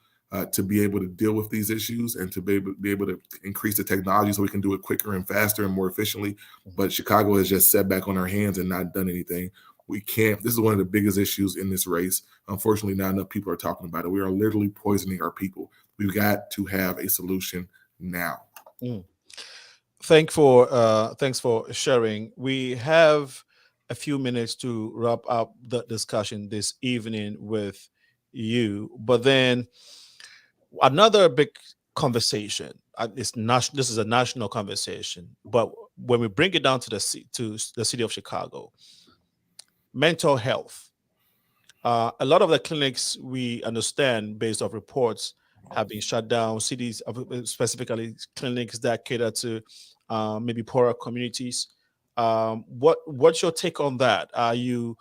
to be able to deal with these issues and to be able to increase the technology so we can do it quicker and faster and more efficiently. But Chicago has just sat back on our hands and not done anything. We can't. This is one of the biggest issues in this race. Unfortunately, not enough people are talking about it. We are literally poisoning our people. We've got to have a solution now. Thanks for sharing. We have a few minutes to wrap up the discussion this evening with you, but then another big conversation. This is a national conversation, but when we bring it down to the city of Chicago, mental health. A lot of the clinics, we understand based off reports, have been shut down. Cities, specifically clinics that cater to maybe poorer communities. What's your take on that? Are you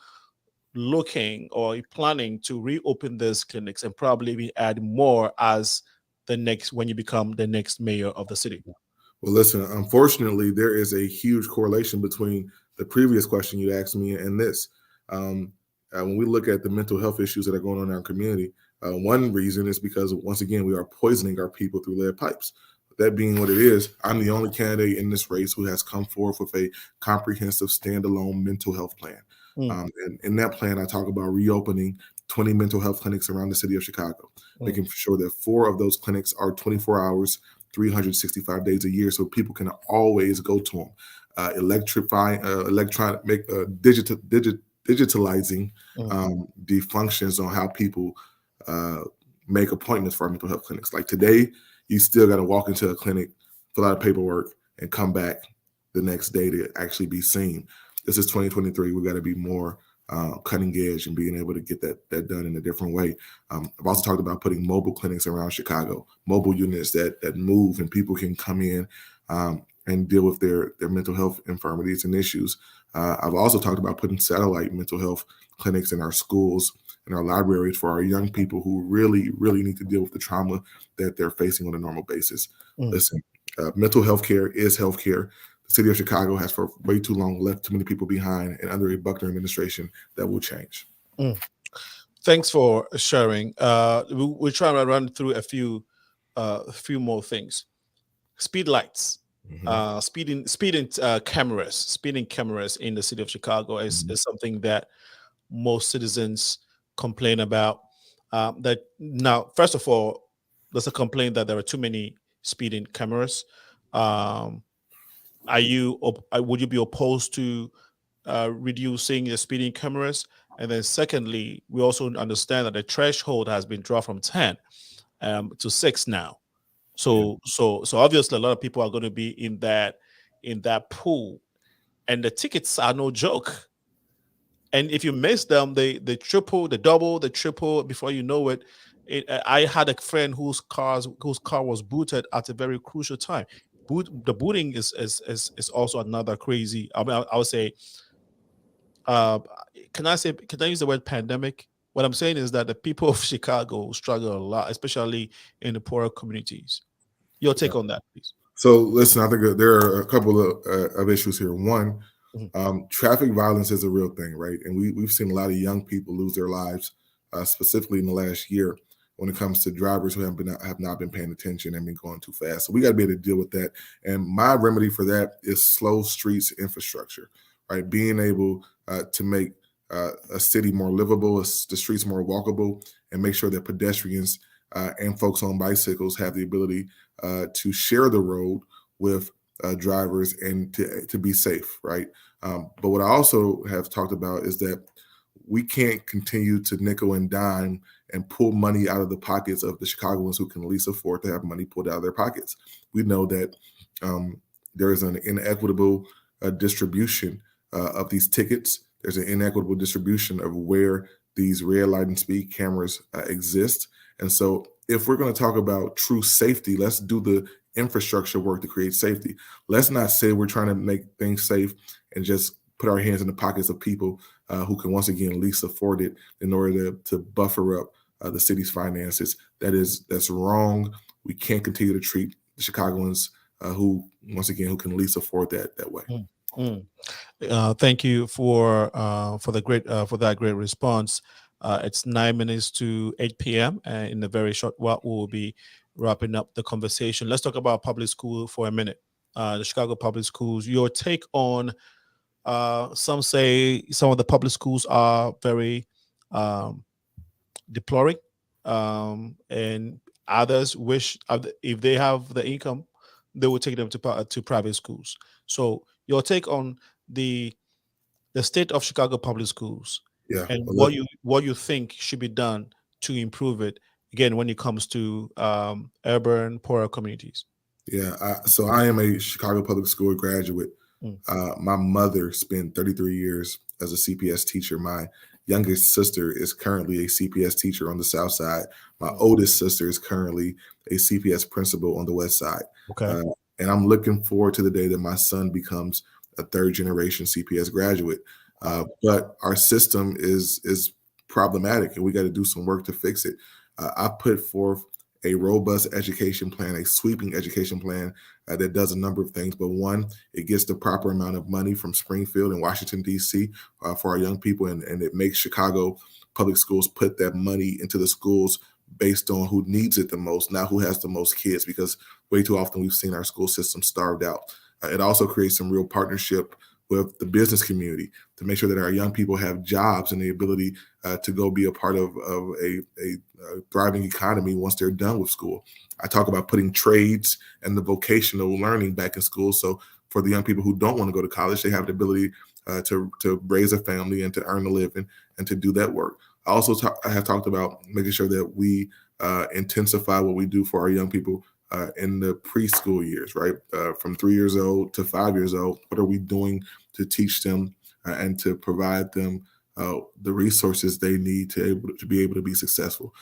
looking or planning to reopen these clinics and probably add more as when you become the next mayor of the city? Well, listen, unfortunately, there is a huge correlation between the previous question you asked me and this. When we look at the mental health issues that are going on in our community, one reason is because, once again, we are poisoning our people through lead pipes. that being what it is, I'm the only candidate in this race who has come forth with a comprehensive standalone mental health plan. And in that plan, I talk about reopening 20 mental health clinics around the city of Chicago, making sure that 4 of those clinics are 24 hours, 365 days a year, so people can always go to them. Digitalizing the functions on how people make appointments for our mental health clinics. Like today, you still got to walk into a clinic, fill out paperwork, and come back the next day to actually be seen. This is 2023. We got to be more cutting edge and being able to get that done in a different way. I've also talked about putting mobile clinics around Chicago, mobile units that move and people can come in and deal with their mental health infirmities and issues. I've also talked about putting satellite mental health clinics in our schools and our libraries for our young people who really, really need to deal with the trauma that they're facing on a normal basis. Listen, mental health care is health care. The city of Chicago has for way too long left too many people behind, and under a Buckner administration, that will change. Thanks for sharing. We're trying to run through a few more things. Speed lights, speeding cameras in the city of Chicago is something that most citizens complain about. That now, first of all, there's a complaint that there are too many speeding cameras. Would you be opposed to reducing the speeding cameras? And then secondly, we also understand that the threshold has been dropped from 10 to 6 now. So obviously a lot of people are going to be in that pool, and the tickets are no joke. And if you miss them, the triple, the double, the triple, before you know it, I had a friend whose car was booted at a very crucial time. The booting is also another crazy. I mean, I would say, can I use the word pandemic? What I'm saying is that the people of Chicago struggle a lot, especially in the poorer communities. Your take on that, please. So listen, I think there are a couple of issues here. One, traffic violence is a real thing, right? And we've seen a lot of young people lose their lives, specifically in the last year, when it comes to drivers who have not been paying attention and been going too fast. So we got to be able to deal with that. And my remedy for that is slow streets infrastructure, right? Being able to make a city more livable, the streets more walkable, and make sure that pedestrians and folks on bicycles have the ability to share the road with drivers and to be safe, right? But what I also have talked about is that we can't continue to nickel and dime and pull money out of the pockets of the Chicagoans who can at least afford to have money pulled out of their pockets. We know that there is an inequitable distribution of these tickets. There's an inequitable distribution of where these red light and speed cameras exist. And so if we're going to talk about true safety, let's do the infrastructure work to create safety. Let's not say we're trying to make things safe and just put our hands in the pockets of people who can once again least afford it in order to buffer up the city's finances. That's wrong. We can't continue to treat the Chicagoans who can least afford that way. Thank you for that great response. It's 9 minutes to 8 p.m. and in a very short while we'll be wrapping up the conversation. Let's talk about public school for a minute. The Chicago public schools. Your take on some say some of the public schools are very deploring, and others wish if they have the income, they would take them to private schools. So your take on the state of Chicago public schools, and what you think should be done to improve it, again, when it comes to urban poorer communities. So I am a Chicago public school graduate. My mother spent 33 years as a CPS teacher. My youngest sister is currently a CPS teacher on the South Side. My oldest sister is currently a CPS principal on the West Side. Okay. And I'm looking forward to the day that my son becomes a third generation CPS graduate. But our system is problematic, and we got to do some work to fix it. I put forth a robust education plan, a sweeping education plan that does a number of things. But one, it gets the proper amount of money from Springfield and Washington, D.C. For our young people, and it makes Chicago public schools put that money into the schools based on who needs it the most, not who has the most kids, because way too often we've seen our school system starved out. It also creates some real partnership with the business community to make sure that our young people have jobs and the ability to go be a part of a thriving economy once they're done with school. I talk about putting trades and the vocational learning back in school. So for the young people who don't want to go to college, they have the ability to raise a family and to earn a living and to do that work. I also I have talked about making sure that we intensify what we do for our young people in the preschool years, right? From 3 years old to 5 years old. What are we doing to teach them and to provide them the resources they need to be able to be successful?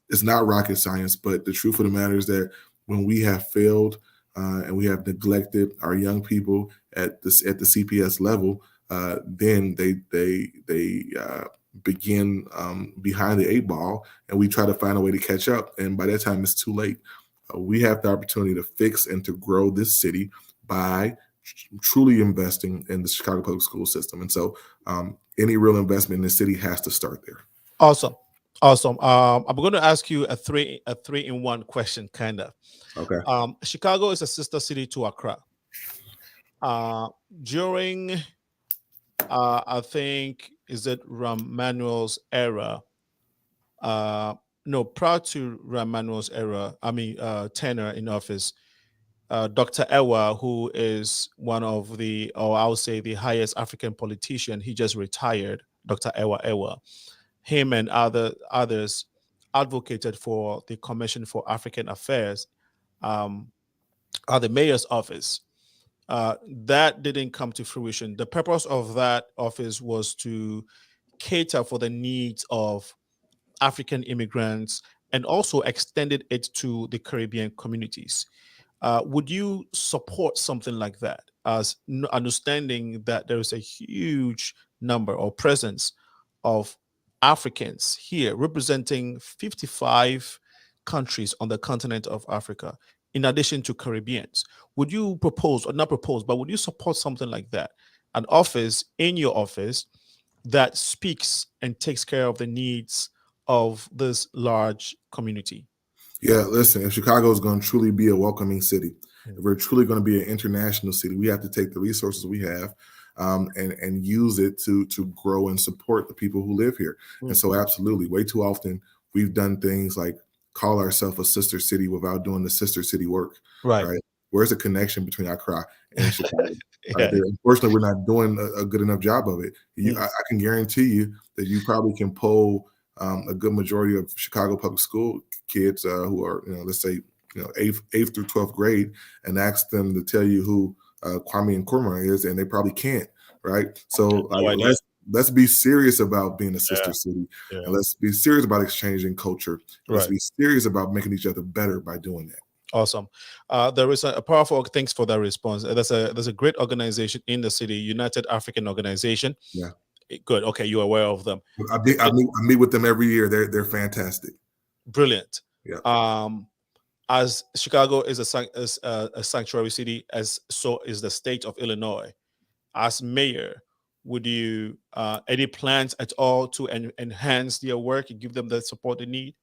It's not rocket science, but the truth of the matter is that when we have failed and we have neglected our young people at the CPS level, then they begin behind the 8 ball, and we try to find a way to catch up. And by that time, it's too late. We have the opportunity to fix and to grow this city by truly investing in the Chicago public school system. And so any real investment in the city has to start there. Awesome. I'm going to ask you a three-in-one question, kind of. Okay. Chicago is a sister city to Accra. During, I think, is it Ram Manuel's era? No, prior to Ram Manuel's era, tenure in office, Dr. Ewa, who is one of the, or I would say the highest African politician, he just retired, Dr. Ewa. Him and others advocated for the Commission for African Affairs at the mayor's office. That didn't come to fruition. The purpose of that office was to cater for the needs of African immigrants and also extended it to the Caribbean communities. Would you support something like that, as understanding that there is a huge number or presence of Africans here representing 55 countries on the continent of Africa, in addition to Caribbeans? Would you propose, or not propose, but would you support something like that? An office in your office that speaks and takes care of the needs of this large community? Yeah, listen, if Chicago is going to truly be a welcoming city, if we're truly going to be an international city, we have to take the resources we have and use it to grow and support the people who live here. And so absolutely, way too often we've done things like call ourselves a sister city without doing the sister city work. Right? Where's the connection between Accra and Chicago? Unfortunately, we're not doing a good enough job of it. I can guarantee you that you probably can poll a good majority of Chicago public school kids who are, let's say, 8th through 12th grade, and ask them to tell you who Kwame Nkrumah is, and they probably can't, right? So let's be serious about being a sister city, and let's be serious about exchanging culture. Let's be serious about making each other better by doing that. Awesome. There is a powerful, thanks for that response. There's a great organization in the city, United African Organization. Yeah. Good. Okay, you're aware of them. I meet with them every year. They're fantastic. Brilliant. Yeah. As Chicago is a sanctuary city, as so is the state of Illinois. As mayor, would you any plans at all to enhance their work and give them the support they need?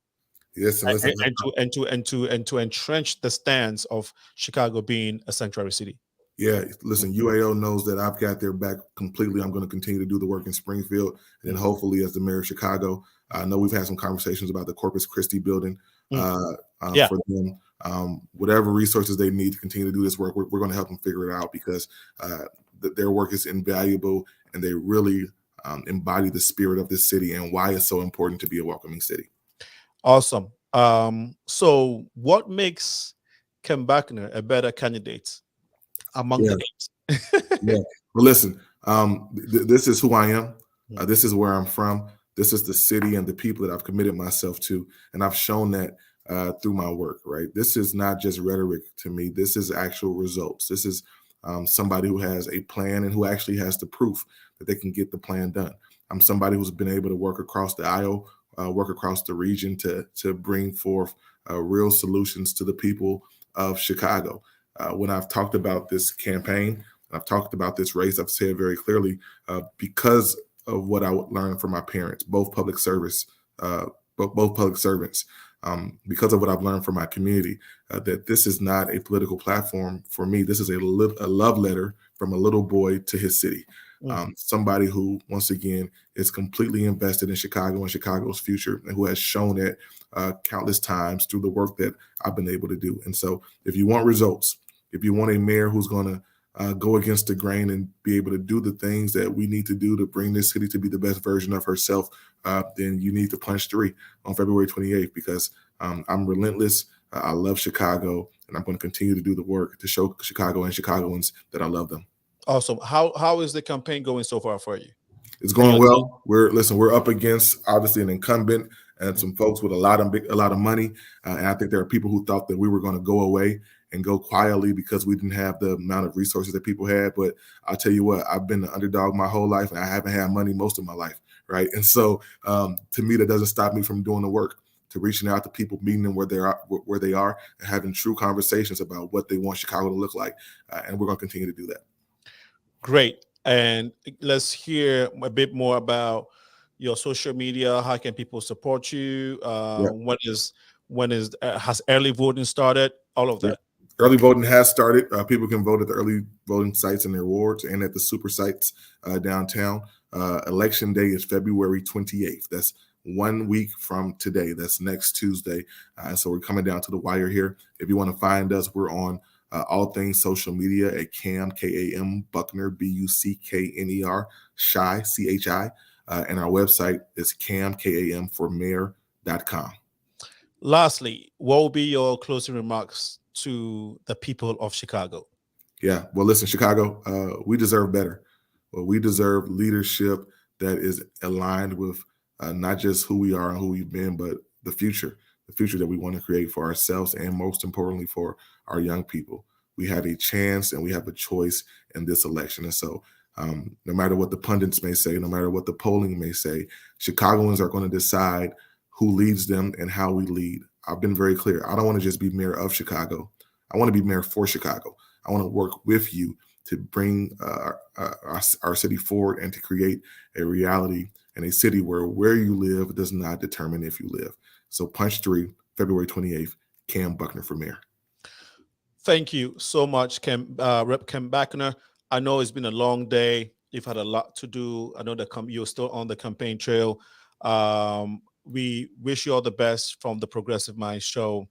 Yes, and to entrench the stance of Chicago being a sanctuary city. Yeah, listen, UAO knows that I've got their back completely. I'm going to continue to do the work in Springfield, and then hopefully, as the mayor of Chicago, I know we've had some conversations about the Corpus Christi building for them. Whatever resources they need to continue to do this work, we're going to help them figure it out, because their work is invaluable, and they really embody the spirit of this city and why it's so important to be a welcoming city. Awesome. So what makes Kam Buckner a better candidate among the names? Well, listen, this is who I am. This is where I'm from. This is the city and the people that I've committed myself to. And I've shown that through my work, right? This is not just rhetoric to me. This is actual results. This is somebody who has a plan and who actually has the proof that they can get the plan done. I'm somebody who's been able to work across the aisle, work across the region to bring forth real solutions to the people of Chicago. When I've talked about this campaign, I've talked about this race, I've said very clearly, because of what I learned from my parents, both public servants. because of what I've learned from my community, that this is not a political platform for me. This is a love letter from a little boy to his city. Somebody who, once again, is completely invested in Chicago and Chicago's future, and who has shown it countless times through the work that I've been able to do. And so if you want results, if you want a mayor who's going to go against the grain and be able to do the things that we need to do to bring this city to be the best version of herself, then you need to punch 3 on February 28th, because I'm relentless. I love Chicago, and I'm going to continue to do the work to show Chicago and Chicagoans that I love them. Awesome. How is the campaign going so far for you? It's going well. We're up against obviously an incumbent and some folks with a lot of money, and I think there are people who thought that we were going to go away and go quietly because we didn't have the amount of resources that people had. But I'll tell you what, I've been the underdog my whole life, and I haven't had money most of my life, right? And so to me, that doesn't stop me from doing the work, to reaching out to people, meeting them where they are, and having true conversations about what they want Chicago to look like. And we're going to continue to do that. Great. And let's hear a bit more about your social media. How can people support you? Has early voting started? All of that. Yeah. Early voting has started. People can vote at the early voting sites in their wards and at the super sites downtown. Election day is February 28th. That's 1 week from today. That's next Tuesday. So we're coming down to the wire here. If you want to find us, we're on all things social media at Kam, Kam Buckner, Buckner, Shy, CHI. And our website is kamformayor.com. Lastly, what will be your closing remarks to the people of Chicago? Yeah, well, listen, Chicago, we deserve better. Well, we deserve leadership that is aligned with not just who we are and who we've been, but the future that we want to create for ourselves, and most importantly for our young people. We have a chance and we have a choice in this election. And so no matter what the pundits may say, no matter what the polling may say, Chicagoans are going to decide who leads them and how we lead. I've been very clear. I don't want to just be mayor of Chicago. I want to be mayor for Chicago. I want to work with you to bring our city forward and to create a reality in a city where you live does not determine if you live. So punch 3, February 28th, Kam Buckner for mayor. Thank you so much, Rep. Kam Buckner. I know it's been a long day. You've had a lot to do. I know that you're still on the campaign trail. We wish you all the best from the Progressive Mind Show,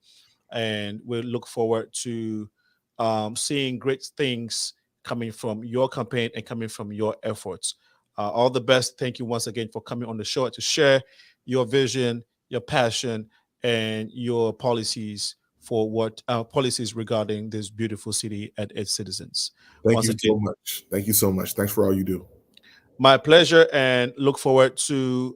and we look forward to seeing great things coming from your campaign and coming from your efforts. All the best. Thank you once again for coming on the show to share your vision, your passion, and your policies for policies regarding this beautiful city and its citizens. Thank you so much. Thank you so much. Thanks for all you do. My pleasure, and look forward to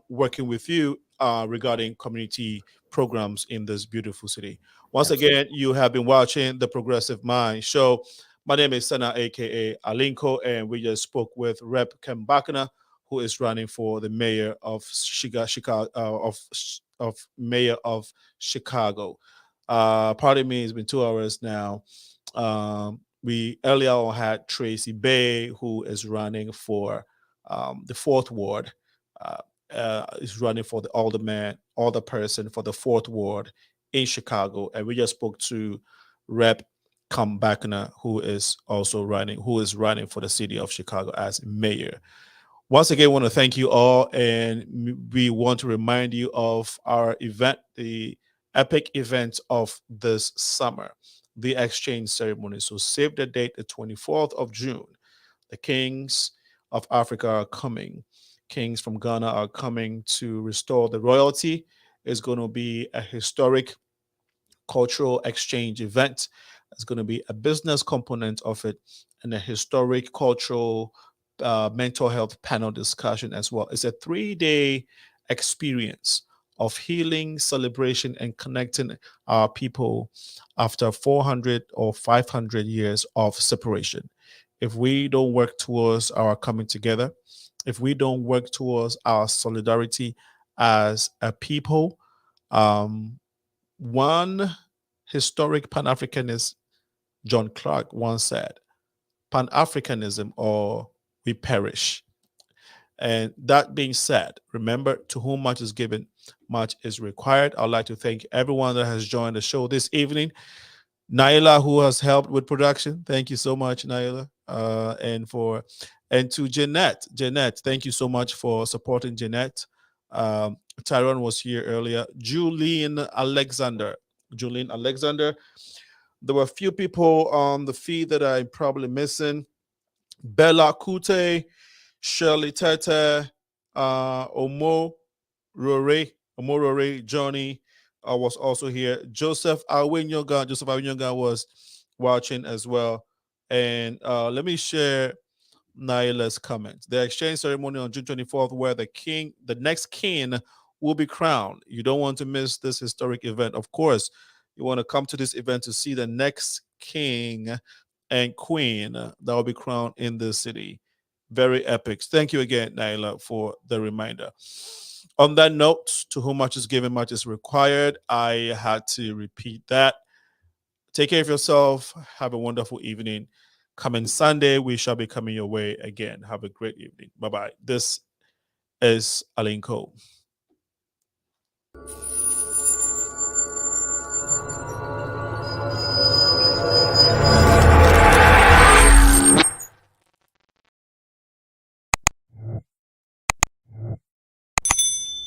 working with you regarding community programs in this beautiful city. Once again, you have been watching the Progressive Mind Show. My name is Sana, aka Alinko, and we just spoke with Rep. Kam Buckner, who is running for the mayor of Chicago. Mayor of Chicago. Pardon me, it's been 2 hours now. We earlier on had Tracy Bay, who is running for the 4th ward. Is running for the alderperson for the 4th ward in Chicago, and we just spoke to Rep. Kam Buckner, who is running for the city of Chicago as mayor. Once again, I want to thank you all, and we want to remind you of our event, the epic event of this summer, the exchange ceremony. So save the date, the 24th of June. The kings of Africa are coming. Kings from Ghana are coming to restore the royalty. It's going to be a historic cultural exchange event. There's going to be a business component of it and a historic cultural mental health panel discussion as well. It's a 3-day experience of healing, celebration, and connecting our people after 400 or 500 years of separation. If we don't work towards our coming together, if we don't work towards our solidarity as a people, one historic Pan-Africanist, John Clark, once said, Pan-Africanism or we perish. And that being said, remember, to whom much is given, much is required. I'd like to thank everyone that has joined the show this evening. Naila, who has helped with production, thank you so much, Naila. And to Jeanette, thank you so much for supporting Jeanette. Tyrone was here earlier. Julian Alexander. There were a few people on the feed that I'm probably missing. Bella Kute, Shirley Tete, Omo Rore, Johnny was also here. Joseph Awinyoga was watching as well. And let me share Naila's comments. The exchange ceremony on June 24th, where the next king will be crowned. You don't want to miss this historic event. Of course, you want to come to this event to see the next king and queen that will be crowned in the city. Very epic. Thank you again, Naila, for the reminder. On that note, to whom much is given, much is required. I had to repeat that. Take care of yourself. Have a wonderful evening. Coming Sunday, we shall be coming your way again. Have a great evening. Bye-bye. This is Alinko.